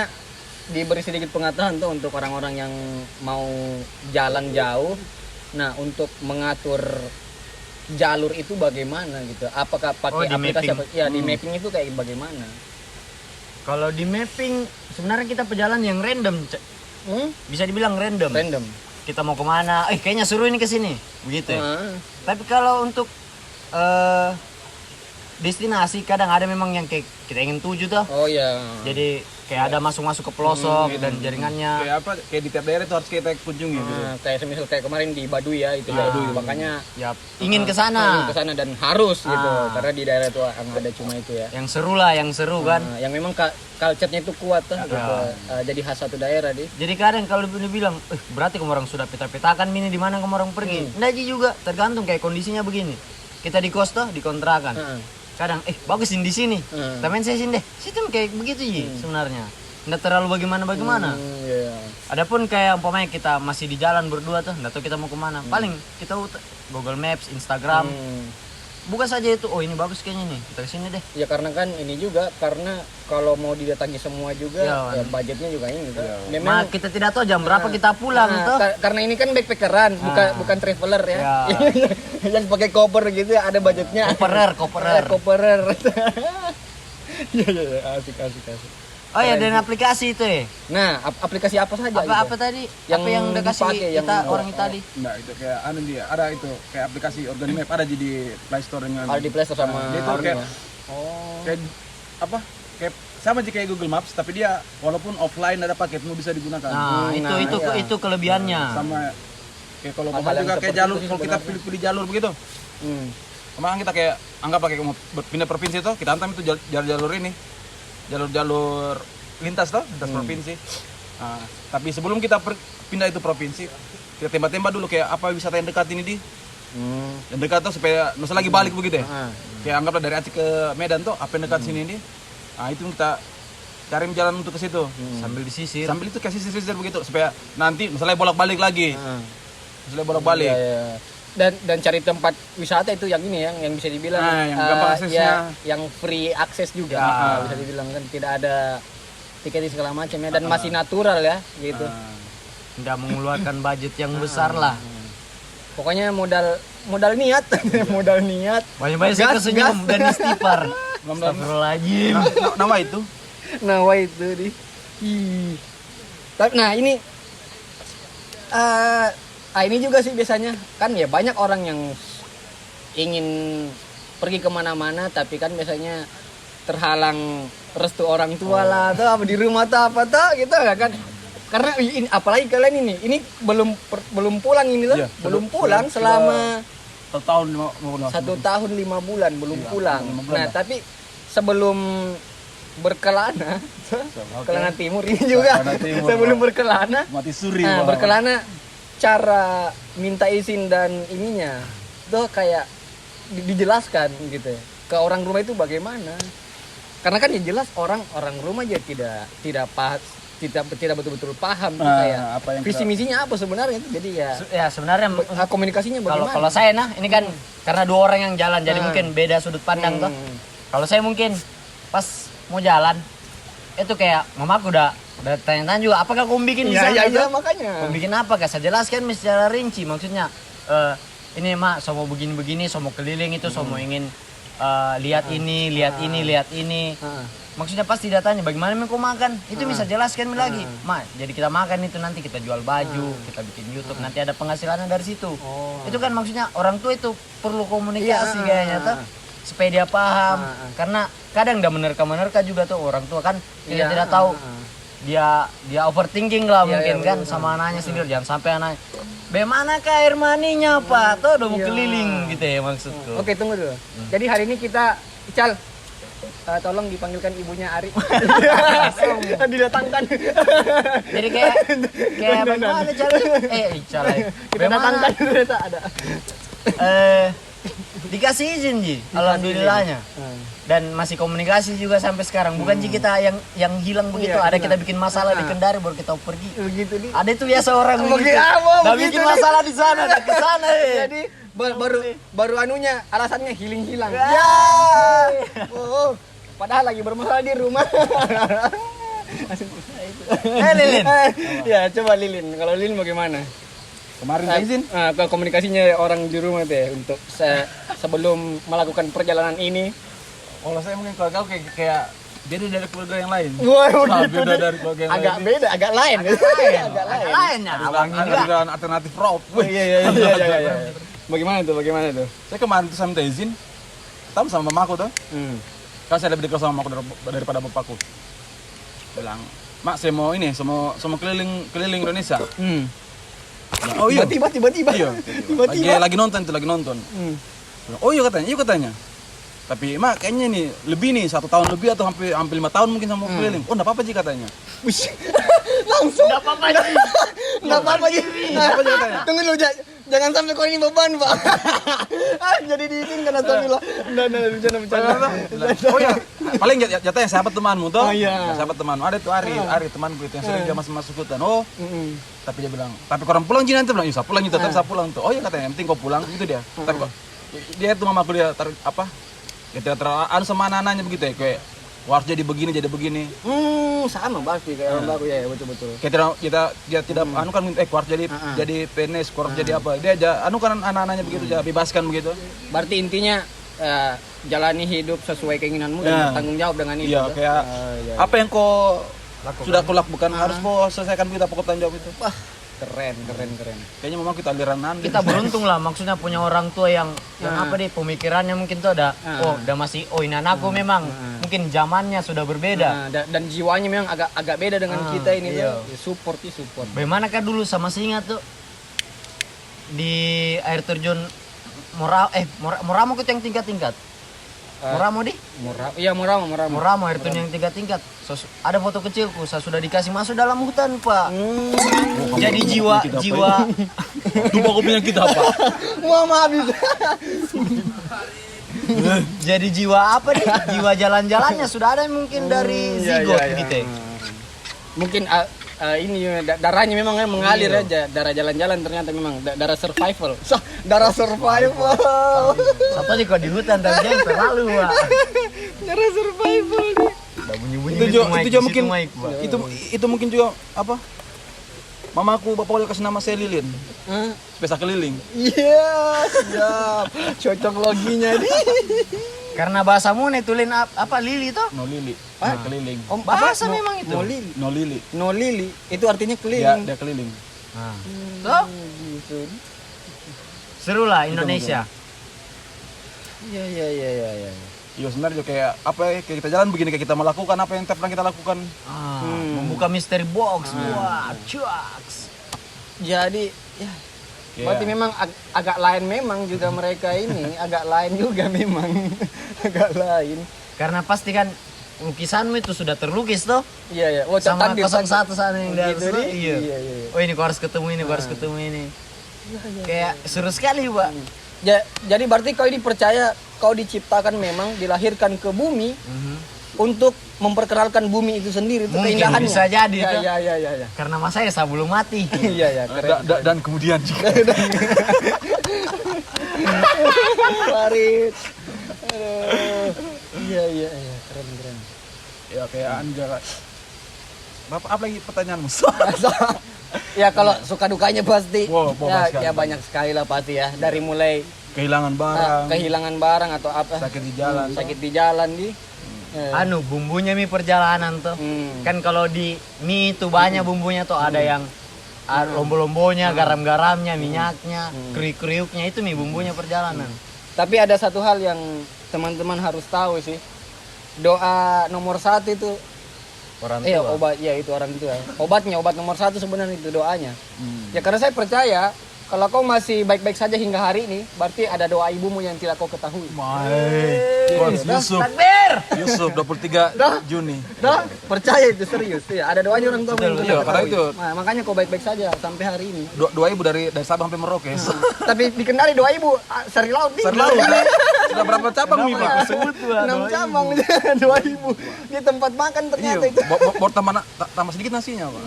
Speaker 1: diberi sedikit pengetahuan tuh untuk orang-orang yang mau jalan jauh. Nah, untuk mengatur jalur itu bagaimana gitu? Apakah pakai
Speaker 2: di
Speaker 1: aplikasi
Speaker 2: mapping.
Speaker 1: apa? Ya, di mapping itu kayak bagaimana?
Speaker 2: Kalau di mapping sebenarnya kita pejalan yang random, bisa dibilang random.
Speaker 1: Random.
Speaker 2: Kita mau kemana? Kayaknya seru ini ke sini, begitu ya. Tapi kalau untuk destinasi kadang ada memang yang kayak kita ingin tuju tuh.
Speaker 1: Oh ya.
Speaker 2: Jadi kayak ada masuk-masuk ke pelosok dan jaringannya.
Speaker 3: Kayak apa? Kayak di tiap daerah itu harus kita kunjungi gitu.
Speaker 1: Kayak semisal kayak kemarin di Baduy ya, itu Baduy. Makanya
Speaker 2: Ya, ingin ke
Speaker 1: ingin
Speaker 2: sana.
Speaker 1: ke sana dan harus gitu. Karena di daerah itu yang ada cuma itu ya.
Speaker 2: Yang seru lah, yang seru kan.
Speaker 1: Yang memang culture-nya itu kuat tuh gitu. Jadi khas satu daerah deh.
Speaker 2: Jadi kadang kalau dibilang, berarti kamu orang sudah peta-petakan ini di mana kamu orang pergi. Nggak Ji, juga tergantung kayak kondisinya begini. Kita di kos tuh, di kontrakan. Kadang bagus di sini. Tapi saya sini deh. Situ kayak begitu Ji sebenarnya. Nggak terlalu bagaimana.
Speaker 1: Iya.
Speaker 2: Adapun kayak umpamanya kita masih di jalan berdua tuh, nggak tahu kita mau kemana. Paling kita Google Maps, Instagram. Buka saja itu, ini bagus kayaknya nih, kita kesini deh.
Speaker 1: Ya karena kan ini juga karena kalau mau didatangi semua juga ya budgetnya juga ini gitu.
Speaker 2: Memang kita tidak tahu jam berapa kita pulang tuh.
Speaker 1: Karena ini kan backpackeran, bukan traveler ya. Yang pakai koper gitu ya, ada budgetnya. Koperer. Iya, asik.
Speaker 2: Oh ya, dan aplikasi itu ya.
Speaker 1: Nah, aplikasi apa saja
Speaker 2: Apa tadi?
Speaker 1: Yang
Speaker 2: apa yang udah kasih
Speaker 1: dipakai,
Speaker 2: kita
Speaker 1: yang-
Speaker 2: orang Itali?
Speaker 3: Enggak, itu kayak dia ada itu kayak aplikasi Organic Map ada di Play Store dengan
Speaker 1: Ada di Play Store sama
Speaker 3: dia itu kayak kayak apa? Kayak sama sih kayak Google Maps tapi dia walaupun offline ada paketmu bisa digunakan.
Speaker 2: Nah, itu kelebihannya.
Speaker 3: Sama kayak kalau
Speaker 1: Hal-hal
Speaker 3: mau
Speaker 1: yang
Speaker 3: juga kayak
Speaker 1: seperti
Speaker 3: jalur
Speaker 1: itu sih
Speaker 3: kalau kita
Speaker 1: sebenarnya.
Speaker 3: pilih jalur begitu. Kemarin kita kayak anggap pakai mau pindah provinsi itu kita hantam itu jalur ini. Jalur lintas provinsi. Tapi sebelum kita pindah itu provinsi, kita tembak-tembak dulu kayak apa wisata yang dekat ini di. Yang dekat tuh supaya nusa lagi balik begitu ya. Kayak anggaplah dari Aceh ke Medan tuh apa yang dekat sini ini. Itu kita cari jalan untuk ke situ.
Speaker 2: Sambil disisir.
Speaker 3: Sambil itu kasih sisir begitu supaya nanti misalnya bolak-balik lagi. Misalnya bolak-balik.
Speaker 1: Iya. Dan cari tempat wisata itu yang ini yang bisa dibilang
Speaker 3: yang gampang aksesnya.
Speaker 1: yang free akses juga bisa dibilang kan, tidak ada tiket segala macam ya, dan masih natural ya gitu.
Speaker 2: Nggak mengeluarkan budget yang besar lah.
Speaker 1: Pokoknya modal niat, modal niat.
Speaker 2: Banyak-banyak saya kesenyum dan istighfar. Astagfirullahaladzim.
Speaker 3: Nama itu.
Speaker 1: Nah, itu di. Tapi nah ini ini juga sih biasanya kan ya banyak orang yang ingin pergi kemana-mana tapi kan biasanya terhalang restu orang tua lah atau apa di rumah atau apa tuh gitu ya kan, karena ini apalagi kalian ini belum pulang ini loh, belum pulang selama
Speaker 3: 1 tahun
Speaker 1: 1 tahun 5 bulan belum pulang. Nah tapi sebelum berkelana kelana timur ini juga sebelum berkelana
Speaker 3: mati suri.
Speaker 1: Berkelana cara minta izin dan ininya tuh kayak dijelaskan gitu ya ke orang rumah itu bagaimana, karena kan yang jelas orang rumah aja tidak betul-betul paham tuh kayak
Speaker 3: apa yang
Speaker 1: visi misinya apa sebenarnya itu, jadi
Speaker 2: Ya sebenarnya
Speaker 1: komunikasinya bagaimana.
Speaker 2: kalau saya ini kan karena 2 orang yang jalan jadi mungkin beda sudut pandang tuh. Kalau saya mungkin pas mau jalan itu kayak mamaku udah tanya-tanya juga apakah kamu bikin di sana
Speaker 1: iya, makanya
Speaker 2: kamu bikin apa, saya jelaskan secara rinci, maksudnya ini mak so mau begini-begini, so mau keliling itu, so mau ingin lihat ini maksudnya pasti datanya bagaimana kau makan itu bisa jelaskan lagi mak, jadi kita makan itu nanti kita jual baju, kita bikin YouTube, nanti ada penghasilannya dari situ. Itu kan maksudnya orang tua itu perlu komunikasi kayaknya tuh supaya dia paham, karena kadang udah menerka juga tuh orang tua kan tidak tahu, dia overthinking lah mungkin kan sama anaknya sendiri, jangan sampai anaknya bagaimana air maninya pak tuh udah mau keliling gitu ya maksudku.
Speaker 1: Oke, tunggu dulu. Jadi hari ini kita Ical tolong dipanggilkan ibunya Ari. Didatangkan.
Speaker 2: Jadi kayak bagaimana Ical? Ical.
Speaker 1: Kita datangkan ternyata ada.
Speaker 2: Dikasih izin Ji, alhamdulillahnya. Dan masih komunikasi juga sampai sekarang. Bukan Ji kita yang hilang begitu. Ada kita bikin masalah di Kendari baru kita pergi.
Speaker 1: Begitu nih.
Speaker 2: Ada itu biasa orang begitu. Udah bikin masalah di sana, udah ke sana
Speaker 1: Jadi baru anunya alasannya hilang. Padahal lagi bermasalah di rumah.
Speaker 2: Lilin.
Speaker 1: Ya, coba Lilin. Kalau Lilin bagaimana?
Speaker 3: Kemarin izin
Speaker 1: ke komunikasinya orang di rumah teh untuk sebelum melakukan perjalanan ini.
Speaker 3: kalau saya mungkin keluarga kayak beda dari keluarga yang lain.
Speaker 1: Wah,
Speaker 3: beda dari keluarga yang
Speaker 1: agak
Speaker 3: lain.
Speaker 1: beda, agak lain.
Speaker 2: Lainnya abang ini
Speaker 3: Ada jalan alternatif road.
Speaker 1: Iya. Bagaimana tuh?
Speaker 3: Saya kemarin tuh saya minta izin sama mamaku tuh. Kan saya lebih dekat sama mamaku daripada bapakku. Bilang, "Mak, saya mau keliling Indonesia." Oh iya.
Speaker 1: Tiba-tiba.
Speaker 3: Iya. Lagi nonton. Oh iya katanya. Tapi Mak kayaknya nih lebih nih 1 tahun lebih atau hampir 5 tahun mungkin sama keliling. Oh enggak apa-apa Ji katanya.
Speaker 1: Langsung.
Speaker 2: enggak apa-apa Ji.
Speaker 3: Katanya.
Speaker 1: Tunggu dulu, jangan sampai kau ini beban, Pak. Jadi diizinkan atau bila. Bercanda.
Speaker 3: Oh iya, paling jatahnya sahabat temanmu tuh.
Speaker 1: Oh iya.
Speaker 3: Sahabat temanmu. Ada tuh Ari temanku itu yang sering dia masuk hutan. Oh. Tapi dia bilang, "Tapi korang pulang Ji nanti." Bilang, "Iya, pulang itu tetap saya pulang tuh." Oh iya katanya, yang penting kau pulang gitu dia. Tapi kok dia tuh mamaku dia ya tidak terlalu sama anak-anaknya begitu ya, kayak harus jadi begini.
Speaker 1: Sama pasti kayak orang baru ya, betul.
Speaker 3: Kita tidak anu kan harus jadi PNS, harus jadi apa. Dia aja anu kan anak-anaknya begitu aja, bebaskan begitu.
Speaker 1: Berarti intinya jalani hidup sesuai keinginanmu dan bertanggung jawab dengan itu.
Speaker 3: Iya, kayak apa yang kau sudah kau lakukan harus kau selesaikan, kita pokok tanggung jawab itu. Wah,
Speaker 1: keren.
Speaker 3: kayaknya memang kita aliran
Speaker 2: Kita beruntung lah, maksudnya punya orang tua yang apa deh, pemikirannya mungkin tuh ada udah masih ini anakku memang mungkin zamannya sudah berbeda.
Speaker 1: Dan jiwanya memang agak beda dengan kita ini tuh. Support.
Speaker 2: Bagaimana kan dulu sama singa tuh di air terjun Moramo itu yang tingkat-tingkat. Moramo di?
Speaker 1: Iya, Moramo.
Speaker 2: Moramo air terjun yang tingkat-tingkat. ada foto kecilku, saya sudah dikasih masuk dalam hutan, Pak. Jadi jiwa
Speaker 3: Lupa kopinya kita apa?
Speaker 1: Mau habis.
Speaker 2: jadi jiwa apa nih? Jiwa jalan-jalannya sudah ada mungkin dari zigot gitu.
Speaker 1: Mungkin ini darahnya memang mengalir aja, darah jalan-jalan ternyata memang darah survival. Darah survival.
Speaker 2: Satu aja kalau di hutan tapi jangan terlalu, Pak.
Speaker 1: Darah survival nih.
Speaker 2: Udah bunyi-bunyi
Speaker 3: Itu juga mungkin
Speaker 2: Pak.
Speaker 3: itu mungkin juga apa? Mamaku bapak kasih nama saya Lilin. Pesta keliling.
Speaker 1: Iya, siap. Cocok loginya nih.
Speaker 2: Karena bahasamu netulin apa lili toh?
Speaker 3: No lili.
Speaker 1: Ah?
Speaker 3: Keliling.
Speaker 1: Om
Speaker 2: Bahasa memang itu.
Speaker 1: No lili.
Speaker 3: No lili.
Speaker 1: No lili itu artinya
Speaker 3: Ya,
Speaker 1: keliling.
Speaker 3: dia keliling.
Speaker 2: Nah. Toh?
Speaker 1: Gitu.
Speaker 2: Seru lah Indonesia.
Speaker 1: Iya.
Speaker 3: Iya sebenarnya juga kayak apa ya, kayak kita jalan begini kayak kita melakukan apa yang pernah kita lakukan.
Speaker 2: Membuka mystery box. Wah, cuaks.
Speaker 1: Jadi ya berarti memang agak lain memang juga mereka ini, agak lain juga memang. Agak lain.
Speaker 2: Karena pasti kan lukisanmu itu sudah terlukis toh?
Speaker 1: Iya. Oh,
Speaker 2: Sama
Speaker 1: takdir,
Speaker 2: 01 sana yang dari
Speaker 1: Gitu,
Speaker 2: sana.
Speaker 1: nih? Iya.
Speaker 2: Oh ini kau harus ketemu ini, kau harus ketemu ini. Kayak seru sekali, Pak.
Speaker 1: Jadi berarti kau ini percaya kau diciptakan memang dilahirkan ke bumi untuk memperkenalkan bumi itu sendiri, itu
Speaker 2: Mungkin
Speaker 1: keindahannya.
Speaker 2: bisa jadi tuh.
Speaker 1: Iya.
Speaker 2: Karena masa ya saya belum mati.
Speaker 1: Iya, keren.
Speaker 3: Dan kemudian juga.
Speaker 1: Farid. Aduh. Iya, keren.
Speaker 3: Ya kayak Anja. Apa lagi pertanyaanmu?
Speaker 1: Ya kalau suka dukanya pasti.
Speaker 3: Wow, banyak sekali.
Speaker 1: Ya banyak sekali lah pasti ya. Dari mulai
Speaker 3: Kehilangan barang,
Speaker 1: kehilangan barang atau apa?
Speaker 3: sakit di jalan.
Speaker 1: Sakit di jalan di.
Speaker 2: Anu bumbunya mie perjalanan tuh. Kan kalau di mie itu banyak bumbunya tuh, ada yang lombo-lombonya, garam-garamnya, minyaknya, kriuk-kriuknya, itu mie bumbunya perjalanan.
Speaker 1: Tapi ada satu hal yang teman-teman harus tahu sih. Doa nomor 1 itu
Speaker 2: Orang tua.
Speaker 1: obat, ya itu orang tua. Obat nomor 1 sebenarnya itu doanya. Ya karena saya percaya kalau kau masih baik-baik saja hingga hari ini, berarti ada doa ibumu yang tidak kau ketahui.
Speaker 3: Yusuf 23 Juni.
Speaker 1: Dah, percaya itu serius. Ya, ada doanya orang tua yang
Speaker 3: Iya,
Speaker 1: tidak
Speaker 3: karena
Speaker 1: ketahui.
Speaker 3: itu.
Speaker 1: Nah, makanya kau baik-baik saja sampai hari ini.
Speaker 3: Dua ibu dari Sabang sampai Merauke.
Speaker 1: Tapi di Kendari doa ibu sari laut nih.
Speaker 3: Sari laut. Sudah berapa cabang nih, Pak?
Speaker 2: Sebut tuh
Speaker 1: 6 cabang doa ibu. Di tempat makan ternyata itu.
Speaker 3: Bawa tambah sedikit nasinya, Pak.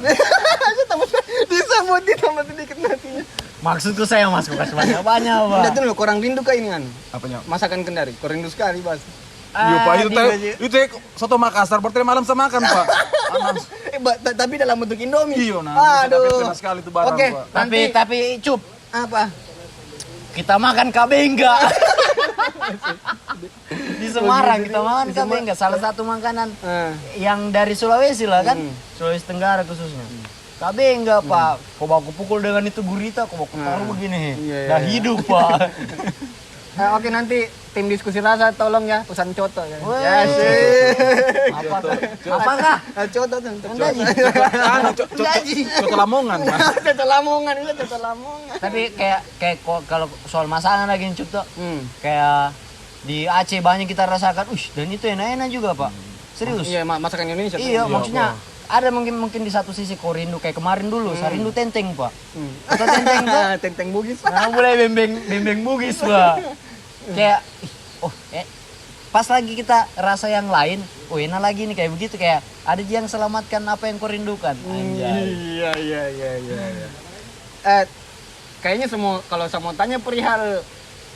Speaker 1: Disebut di tambah sedikit nasinya.
Speaker 2: Maksudku saya masuk kasih banyak-banyak, Pak.
Speaker 1: Udah tuh lo kurang rindu kah ini kan?
Speaker 3: Apanya?
Speaker 1: Masakan Kendari. Kau rindu sekali, Bas.
Speaker 3: Iya, Pak, itu soto Makassar, berarti malam saya makan, Pak. Panas.
Speaker 1: Tapi dalam bentuk Indomie.
Speaker 3: Iya, nah.
Speaker 1: Aduh.
Speaker 3: Enak sekali itu barang,
Speaker 1: Oke,
Speaker 3: Pak.
Speaker 2: Tapi cup,
Speaker 1: Apa?
Speaker 2: kita makan kabengga. Di Semarang kita makan kabengga, salah satu makanan yang dari Sulawesi lah kan, Sulawesi Tenggara khususnya. Kabengga, Pak. Kau baku pukul dengan itu gurita, kau baku taruh begini.
Speaker 1: Iya.
Speaker 2: Dah hidup, Pak.
Speaker 1: Oke, nanti tim diskusi rasa tolong ya pesan coto ya.
Speaker 2: Weh.
Speaker 1: Ya sih.
Speaker 2: Apakah?
Speaker 1: Coto tuh.
Speaker 3: Coto Lamongan, Pak.
Speaker 1: Coto Lamongan itu coto Lamongan.
Speaker 2: Tapi kayak kalau soal masakan lagi nih, Cup, tuh. Kayak di Aceh banyak kita rasakan, dan itu enak-enak juga, Pak. Serius.
Speaker 1: Iya, masakan Indonesia.
Speaker 2: Iya, maksudnya ada mungkin di satu sisi kau rindu kayak kemarin dulu, saya rindu tenteng, Pak. Atau tenteng tuh.
Speaker 1: Tenteng Bugis.
Speaker 2: Nah, mulai bembeng Bugis, Pak. Kayak pas lagi kita rasa yang lain, enak lagi nih kayak begitu, kayak ada yang selamatkan apa yang kau rindukan. Anjay.
Speaker 1: Iya. Kayaknya kalau saya mau tanya perihal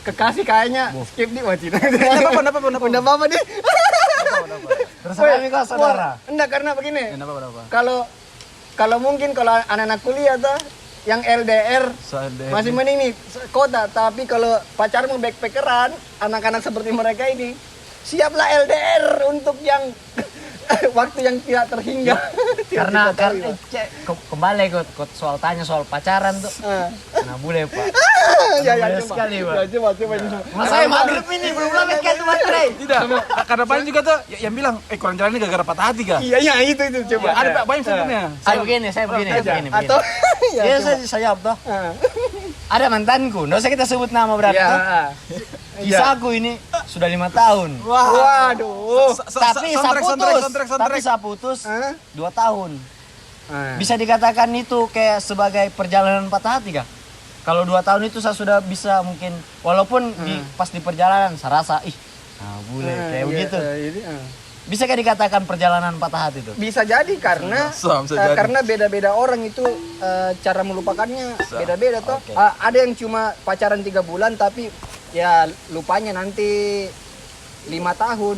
Speaker 1: kekasih kayaknya skip di wajib. Enggak apa-apa nih.
Speaker 2: Terus kami kau saudara.
Speaker 1: Enggak, karena begini.
Speaker 3: Kenapa?
Speaker 1: Kalau mungkin kalau anak-anak kuliah tuh yang LDR masih mending nih kota, tapi kalau pacarmu backpackeran, anak-anak seperti mereka ini siaplah LDR untuk yang waktu yang tidak terhingga.
Speaker 2: Karena kembali ke soal tanya soal pacaran tuh. Nah, boleh, Pak.
Speaker 1: Ya,
Speaker 2: Boleh
Speaker 1: coba.
Speaker 2: sekali, Pak.
Speaker 1: Ya, coba.
Speaker 2: Mas saya maghrib ini belum lagi kan tuh baterai.
Speaker 3: Tidak, karena paling juga tuh yang bilang, kurang jalan ini gara-gara patah hati kah?
Speaker 1: Iya, itu coba.
Speaker 3: Ada Pak, banyak sebenarnya.
Speaker 2: Saya begini.
Speaker 1: Atau
Speaker 2: Iya, saya jawab toh. Ada mantanku, nggak usah kita sebut nama berarti.
Speaker 1: Iya.
Speaker 2: Kisahku ini sudah 5 tahun.
Speaker 1: Waduh.
Speaker 2: Tapi saya putus 2 tahun. Bisa dikatakan itu kayak sebagai perjalanan patah hati kah? Kalau 2 tahun itu saya sudah bisa mungkin walaupun pas di perjalanan saya rasa boleh kayak begitu. Bisakah dikatakan perjalanan patah hati itu?
Speaker 1: Bisa jadi karena karena beda-beda orang itu cara melupakannya beda-beda toh.
Speaker 2: Oke.
Speaker 1: Ada yang cuma pacaran 3 bulan tapi ya lupanya nanti 5 tahun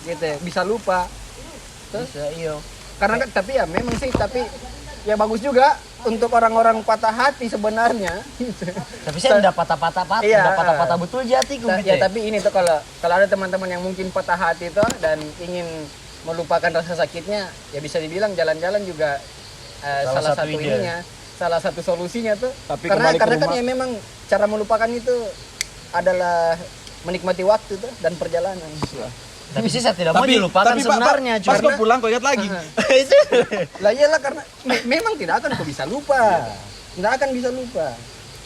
Speaker 1: gitu ya, bisa lupa. Terus
Speaker 2: Bisa, iya.
Speaker 1: karena kan tapi ya memang sih tapi ya bagus juga untuk orang-orang patah hati sebenarnya.
Speaker 2: Tapi saya udah patah-patah,
Speaker 1: Iya.
Speaker 2: udah patah-patah betul jatiku gitu.
Speaker 1: Ya tapi ini tuh kalau ada teman-teman yang mungkin patah hati tuh dan ingin melupakan rasa sakitnya ya bisa dibilang jalan-jalan juga salah
Speaker 2: satu
Speaker 1: satu
Speaker 2: ide.
Speaker 1: ininya, salah satu solusinya tuh.
Speaker 3: Tapi
Speaker 1: karena
Speaker 3: kembali ke
Speaker 1: kan
Speaker 3: rumah.
Speaker 1: ya memang cara melupakan itu adalah menikmati waktu tuh dan perjalanan.
Speaker 2: Tapi sih saya tidak mau dilupakan sebenarnya.
Speaker 3: Pas
Speaker 2: Cuma
Speaker 3: kau pulang kau ingat lagi.
Speaker 1: Lah iyalah karena memang tidak akan kau bisa lupa. Tidak akan bisa lupa.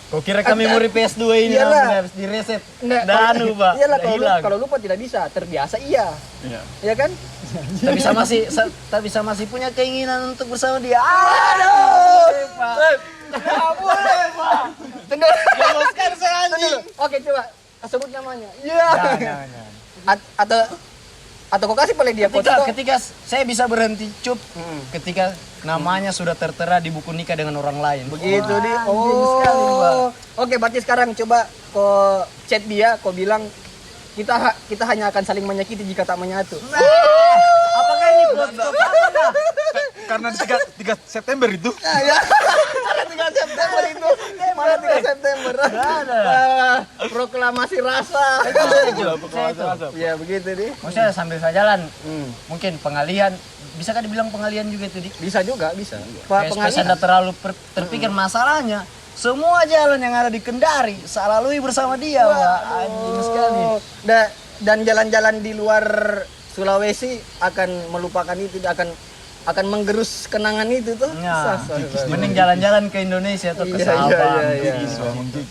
Speaker 2: kau kira kami memori PS2 ini
Speaker 1: Iyalah.
Speaker 2: harus di reset.
Speaker 1: Nggak,
Speaker 2: Dan
Speaker 1: kalau-
Speaker 2: lupa.
Speaker 1: Iyalah
Speaker 2: Udah hilang.
Speaker 1: kalau lupa tidak bisa, terbiasa iya.
Speaker 3: Iya.
Speaker 1: Ya kan?
Speaker 2: Tapi saya masih punya keinginan untuk bersama dia. Aduh, Pak.
Speaker 1: Nggak boleh, Pak. Tunggu. Tunggu. Oke, coba sebut namanya. Iya.
Speaker 2: Jangan.
Speaker 1: Atau kau kasih boleh dia foto.
Speaker 2: Ketika saya bisa berhenti cup, ketika namanya sudah tertera di buku nikah dengan orang lain.
Speaker 1: Begitu
Speaker 2: Wah,
Speaker 1: di.
Speaker 2: anjing sekali, Pak.
Speaker 1: Oke, berarti sekarang coba kau chat dia, kau bilang kita hanya akan saling menyakiti jika tak menyatu.
Speaker 2: Apakah ini foto?
Speaker 3: Karena 3 September itu.
Speaker 1: Ya. Ada 3 September itu. Mana 3 September? Proklamasi rasa. Ya begitu nih.
Speaker 2: Maksudnya sambil saya jalan, mungkin pengalihan, bisakah dibilang pengalihan juga itu, Dik?
Speaker 1: Bisa juga, bisa.
Speaker 2: Supaya saya tidak terlalu terpikir masalahnya. Semua jalan yang ada di Kendari saya lalui bersama dia, Pak. Anjing sekali.
Speaker 1: Dan jalan-jalan di luar Sulawesi akan melupakan itu, akan menggerus kenangan itu tuh.
Speaker 2: Ya, mending jalan-jalan ke Indonesia atau ke Sabang.
Speaker 1: Iya.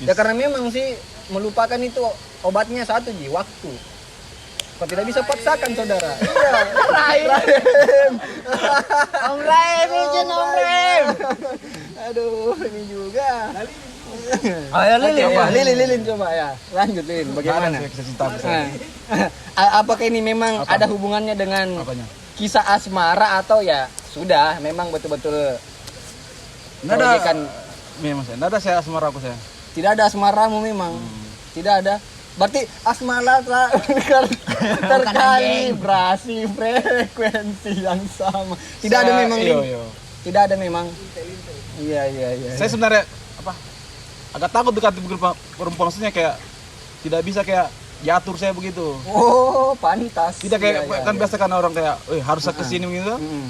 Speaker 1: Ya karena memang sih melupakan itu obatnya satu Ji, waktu. Kau tidak bisa paksakan saudara. Iya. Rahim.
Speaker 2: Om Rem, izin Om Rem.
Speaker 1: Aduh, ini juga.
Speaker 2: Ayo Lilin.
Speaker 1: Oke, ya, Lilin coba ya. Lanjut Lilin, bagaimana? Apakah ini memang ada hubungannya dengan
Speaker 3: Apanya?
Speaker 1: kisah asmara atau ya sudah memang betul-betul
Speaker 3: Nggak ada.
Speaker 1: proyekan?
Speaker 3: Memang saya. Nggak ada saya asmara aku saya.
Speaker 1: Tidak ada asmaramu memang. Tidak ada. Berarti asmara terkalibrasi frekuensi yang sama. Tidak ada memang.
Speaker 3: Iya.
Speaker 1: Tidak ada memang. Iya.
Speaker 3: Saya sebenarnya agak takut dekat perempuan, maksudnya kayak tidak bisa kayak diatur saya begitu.
Speaker 1: Oh, pantas.
Speaker 3: Tidak kayak
Speaker 1: Iya,
Speaker 3: kan
Speaker 1: iya.
Speaker 3: biasa kan orang kayak, harus ke sini begitu.
Speaker 1: Mm.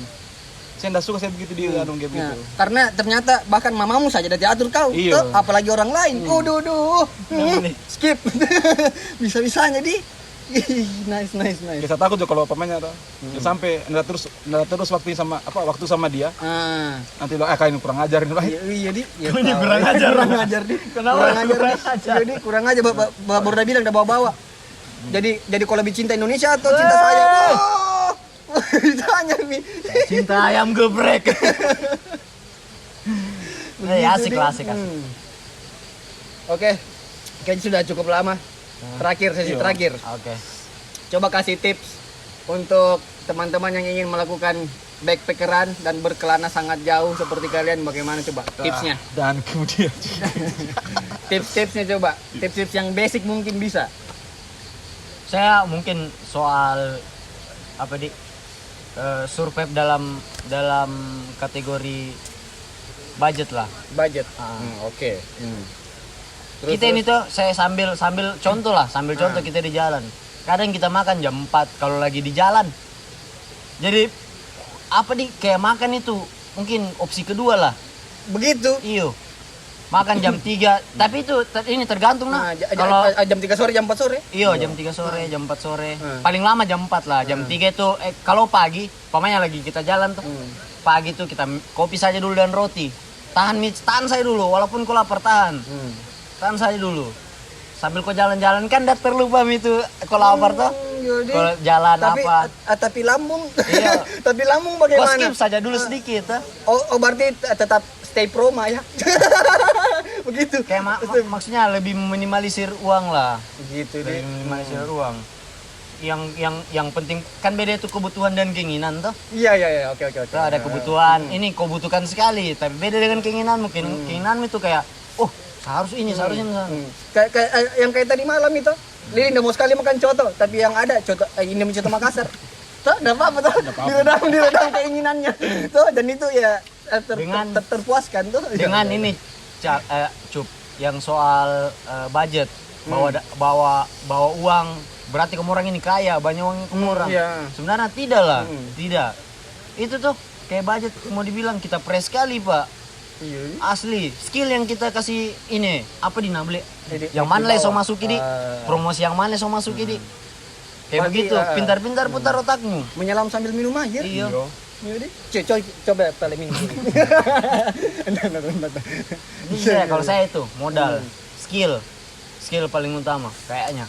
Speaker 3: Saya enggak suka saya begitu di anu kayak
Speaker 1: Nah,
Speaker 3: gitu.
Speaker 1: karena ternyata bahkan mamamu saja udah diatur kau,
Speaker 3: Iya.
Speaker 1: tuh, apalagi orang lain. Duh. Skip. Bisa-bisanya di. Ih, nice.
Speaker 3: Ya, saya takut juga kalau pemainnya ya, sampai nggak terus waktu sama dia.
Speaker 1: Ah.
Speaker 3: Nanti lo kalian kurang ajar ini.
Speaker 1: Iya di. Ya,
Speaker 2: Ini
Speaker 1: tahu.
Speaker 2: kurang ajar.
Speaker 1: Kurang ajar di.
Speaker 2: Kenapa
Speaker 1: Kurang ajar
Speaker 2: kurang
Speaker 1: di.
Speaker 2: ajar?
Speaker 1: Jadi kurang aja baru udah bilang udah bawa-bawa. Jadi kalau lebih cinta Indonesia atau cinta saya? Oh. Ditanya Mi.
Speaker 2: Cinta ayam geprek. Asik lah.
Speaker 1: Oke. Kayaknya sudah cukup lama. Terakhir sesi terakhir.
Speaker 2: Oke.
Speaker 1: Coba kasih tips untuk teman-teman yang ingin melakukan backpackeran dan berkelana sangat jauh seperti kalian, bagaimana coba tipsnya?
Speaker 3: Dan kemudian
Speaker 1: Tips-tipsnya coba. Tips-tips yang basic mungkin bisa.
Speaker 2: Saya mungkin soal survive dalam kategori budget lah.
Speaker 1: Budget. Oke. Terus,
Speaker 2: Kita ini tuh saya sambil contoh lah, contoh kita di jalan. Kadang kita makan jam 4 kalau lagi di jalan. Jadi kayak makan itu mungkin opsi kedua lah.
Speaker 1: begitu.
Speaker 2: Iyo. Makan jam 3, tapi itu ini tergantung
Speaker 1: Nah,
Speaker 2: kalau
Speaker 1: jam 3 sore, jam 4 sore.
Speaker 2: iyo jam 3 sore, jam 4 sore.
Speaker 1: Hmm.
Speaker 2: Paling lama jam 4 lah. Jam 3 itu kalau pagi, pamanya lagi kita jalan tuh. Pagi tuh kita kopi saja dulu dan roti. Tahan saya dulu walaupun kau lapar tahan. Tahan saja dulu. sambil kau jalan-jalan kan dah terlupa itu kalau lapar tuh.
Speaker 1: Yaudah.
Speaker 2: Kalau jalan
Speaker 1: Tapi
Speaker 2: apa?
Speaker 1: tapi lambung.
Speaker 2: Iya.
Speaker 1: Tapi lambung
Speaker 2: Kau
Speaker 1: bagaimana?
Speaker 2: skip saja dulu sedikit.
Speaker 1: Oh, berarti tetap stay proma ya. Begitu.
Speaker 2: Kayak maksudnya lebih meminimalisir uang lah.
Speaker 1: Gitu
Speaker 2: Lebih
Speaker 1: deh.
Speaker 2: meminimalisir uang. Yang penting kan beda itu kebutuhan dan keinginan tuh.
Speaker 1: Iya, oke.
Speaker 2: Tuh, ada kebutuhan. Ini kau butuhkan sekali, tapi beda dengan keinginanmu. Keinginanmu itu kayak, oh, seharusnya ini.
Speaker 1: Kayak yang kayak tadi malam itu. Lili nggak mau sekali makan coto, tapi yang ada coto ini coto Makassar. Tuh, enggak apa-apa tuh. Diredam keinginannya. Tuh, dan itu ya terpuaskan tuh.
Speaker 2: Dengan ini Cup, yang soal budget, bawa uang, berarti kamu orang ini kaya, banyak uang kamu orang.
Speaker 1: Iya.
Speaker 2: Sebenarnya tidak lah, tidak. Itu tuh kayak budget mau dibilang kita press sekali, Pak.
Speaker 1: Iya.
Speaker 2: Asli, skill yang kita kasih ini apa di nable?
Speaker 1: Jadi,
Speaker 2: Yang mana so
Speaker 1: bawah.
Speaker 2: masuk ini? Promosi yang mana so masuk ini? Kayak
Speaker 1: Berarti,
Speaker 2: begitu, pintar-pintar putar otakmu.
Speaker 1: Menyelam sambil minum air.
Speaker 2: Iya.
Speaker 1: Yaudah. Coba paling minum.
Speaker 2: Iya, kalau saya itu modal, skill paling utama kayaknya.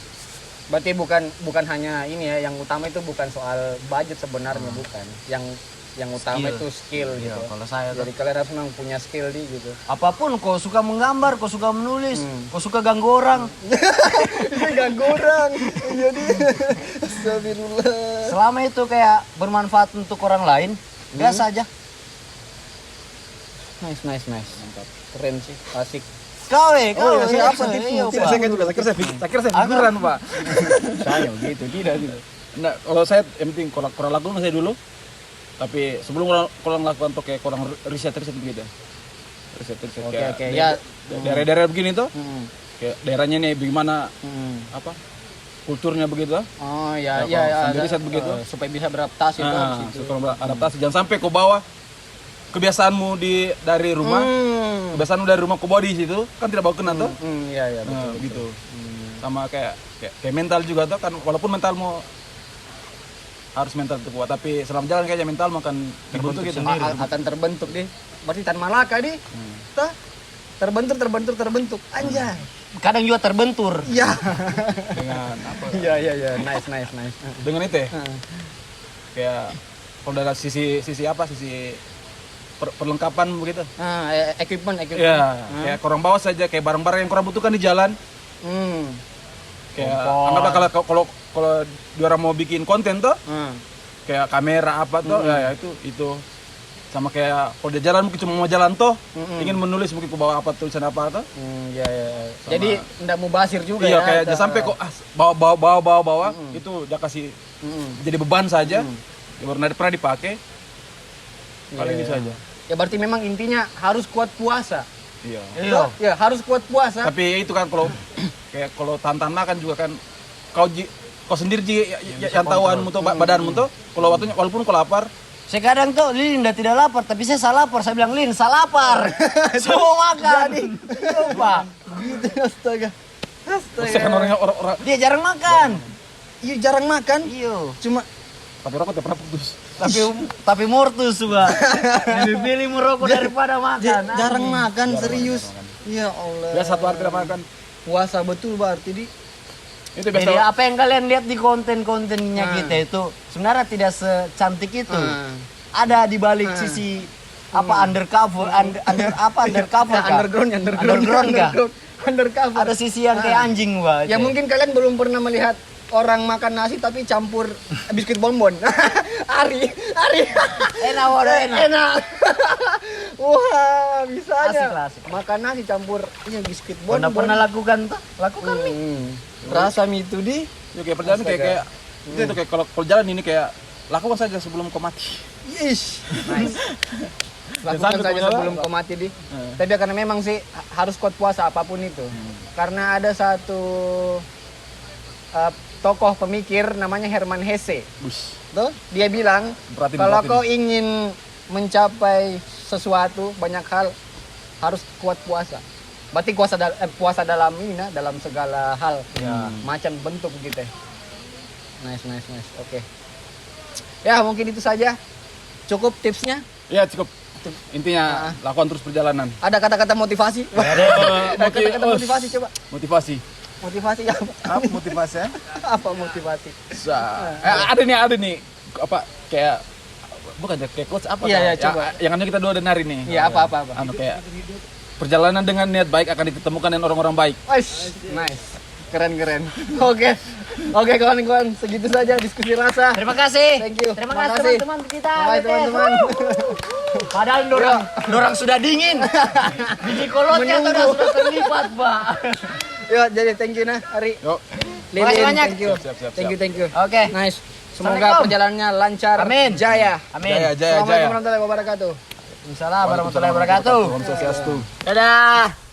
Speaker 1: Berarti bukan hanya ini ya, yang utama itu bukan soal budget sebenarnya, bukan. Yang utama
Speaker 2: Skill.
Speaker 1: itu skill
Speaker 2: Iya,
Speaker 1: gitu.
Speaker 2: kalau saya tuh.
Speaker 1: Jadi kalian harus memang punya skill di gitu.
Speaker 2: Apapun, kau suka menggambar, kau suka menulis, kau suka ganggu orang,
Speaker 1: Ganggu orang. Jadi astagfirullah.
Speaker 2: selama itu kayak bermanfaat untuk orang lain, gas aja.
Speaker 1: Nice. Mantap. Keren sih, asik.
Speaker 2: Kau
Speaker 1: siapa
Speaker 2: iya,
Speaker 1: tipu?
Speaker 2: iya,
Speaker 1: Tidak,
Speaker 2: Pak.
Speaker 3: Saya dulu, saya kira saya figuran, Pak.
Speaker 1: Saya gitu, tidak.
Speaker 3: Nah, kalau saya yang penting kurang lagu saya dulu. Tapi sebelum kurang lakukan tuh kayak kurang riset begitu. Riset kayak
Speaker 1: Oke. Ya.
Speaker 3: daerah-daerah begini tuh.
Speaker 1: Hmm.
Speaker 3: Kayak daerahnya nih bagaimana
Speaker 1: Hmm.
Speaker 3: apa? Kulturnya begitu.
Speaker 1: Oh
Speaker 3: Ya,
Speaker 1: ya,
Speaker 3: sambil riset begitu.
Speaker 1: supaya bisa beradaptasi tuh
Speaker 3: Nah,
Speaker 1: habis itu.
Speaker 3: supaya adaptasi jangan sampai kau bawa kebiasaanmu dari rumah. Kebiasaanmu dari rumah kau bawa di situ kan tidak bawa kena tuh.
Speaker 1: Iya,
Speaker 3: Nah,
Speaker 1: betul.
Speaker 3: gitu. Sama kayak mental juga tuh kan walaupun mentalmu harus mental itu kuat tapi selama jalan kayaknya mental makan terbentuk gitu.
Speaker 1: Akan terbentuk deh. Berarti Tan Malaka deh. Tah, terbentuk. Anjay.
Speaker 2: Kadang juga terbentur.
Speaker 1: Iya.
Speaker 3: Dengan apa?
Speaker 1: Iya. Nice.
Speaker 3: Dengan itu ya. Kayak kalau dari sisi perlengkapan begitu.
Speaker 1: Equipment.
Speaker 3: Ya, kayak kurang bawa saja kayak barang-barang yang kurang butuhkan di jalan. Kayak anggaplah kalau dia orang mau bikin konten tuh kayak kamera apa tuh ya itu sama kayak kalau dia jalan mungkin cuma mau jalan tuh ingin menulis mungkin ku bawa apa tulisan apa tuh.
Speaker 1: Iya. Jadi enggak mubazir juga
Speaker 3: Iya
Speaker 1: ya.
Speaker 3: kayak jangan sampai kok bawa itu dia kasih jadi beban saja. Ya, baru pernah dipakai. Paling itu saja.
Speaker 1: Ya berarti memang intinya harus kuat puasa.
Speaker 3: Iya.
Speaker 2: Iya.
Speaker 1: Ya, harus kuat puasa.
Speaker 3: Tapi itu kan kalau kayak kalau tahan makan juga kan kau sendiri yang tahuanmu tuh badanmu tuh kalau waktunya walaupun kau lapar.
Speaker 2: Kadang tuh Lin udah tidak lapar, tapi saya lapar. Saya bilang Lin, saya lapar. Saya mau makan. Coba.
Speaker 1: Gitu, astaga.
Speaker 3: Saya kan orang
Speaker 2: Dia jarang makan.
Speaker 1: Iya, jarang makan.
Speaker 2: Iya.
Speaker 1: Cuma
Speaker 3: tapi rokok tidak pernah putus.
Speaker 2: Tapi mortus Pak. Lebih pilih merokok daripada makan.
Speaker 1: jarang makan, serius. Ya Allah.
Speaker 3: Ya satu hari tidak makan.
Speaker 1: Puasa betul berarti di.
Speaker 3: Itu
Speaker 2: Jadi
Speaker 3: biasa.
Speaker 2: apa yang kalian lihat di konten-kontennya kita itu sebenarnya tidak secantik itu. Ada di balik sisi apa undercover undercover kah? Underground kah?
Speaker 1: Undercover.
Speaker 2: Ada sisi yang kayak anjing Pak.
Speaker 1: Ya mungkin kalian belum pernah melihat orang makan nasi tapi campur biskuit bonbon. Ari.
Speaker 2: enak waduh enak.
Speaker 1: Wah, bisa aja.
Speaker 2: Asik.
Speaker 1: Makan nasi campur biskuit
Speaker 2: Pernah
Speaker 1: bonbon.
Speaker 2: lakukan tuh? Lakukan nih.
Speaker 1: Rasa itu di.
Speaker 3: Ya, kayak perjalanan kayak itu kayak kalau jalan ini kayak lakukan saja sebelum kau mati.
Speaker 1: Ish. Nice. Lakukan
Speaker 3: sampai
Speaker 1: saja
Speaker 3: kau
Speaker 1: sebelum kau mati di. Tapi karena memang sih harus kuat puasa apapun itu. Karena ada satu tokoh pemikir namanya Hermann Hesse. Tuh, dia bilang kalau kau ingin mencapai sesuatu banyak hal harus kuat puasa. Berarti puasa dalam ini dalam segala hal. Ya, macam bentuk gitu. Nice. Oke. Ya, mungkin itu saja. Cukup tipsnya?
Speaker 3: Ya cukup. Intinya lakukan terus perjalanan.
Speaker 1: Ada kata-kata motivasi? Ada kata-kata motivasi coba.
Speaker 3: Motivasi.
Speaker 1: Motivasi apa?
Speaker 3: Apa motivasinya?
Speaker 1: Apa motivasi?
Speaker 3: Ada nih apa kayak bukan kayak quotes apa
Speaker 1: Iya,
Speaker 3: kayak,
Speaker 1: iya, coba.
Speaker 3: yang anu kita dua dengar ini.
Speaker 1: Iya, apa.
Speaker 3: Anu kayak perjalanan dengan niat baik akan ditemukan dengan orang-orang baik.
Speaker 1: Wais, nice. Keren. Oke, kawan-kawan, segitu saja diskusi rasa.
Speaker 2: Terima kasih.
Speaker 1: Thank you.
Speaker 2: Terima
Speaker 1: Makasih.
Speaker 2: kasih teman-teman kita.
Speaker 1: Bye,
Speaker 2: BTS.
Speaker 1: teman-teman.
Speaker 2: Padahal dorang sudah dingin. Biji kolotnya
Speaker 1: Menunggu.
Speaker 2: sudah terlipat, Pak.
Speaker 1: Yuk, jadi thank you nah, Ari.
Speaker 3: Yuk.
Speaker 1: Lilin,
Speaker 2: Makasih banyak.
Speaker 1: thank you.
Speaker 3: Siap.
Speaker 1: Thank you.
Speaker 2: Oke.
Speaker 1: Nice. Semoga
Speaker 2: Assalamualaikum.
Speaker 1: perjalanannya lancar.
Speaker 2: Amin.
Speaker 1: Jaya.
Speaker 2: Amin.
Speaker 3: Jaya.
Speaker 1: Assalamualaikum warahmatullahi wabarakatuh.
Speaker 2: Waalaikumsalam warahmatullahi wabarakatuh.
Speaker 3: Om Swastiastu.
Speaker 2: Dadah.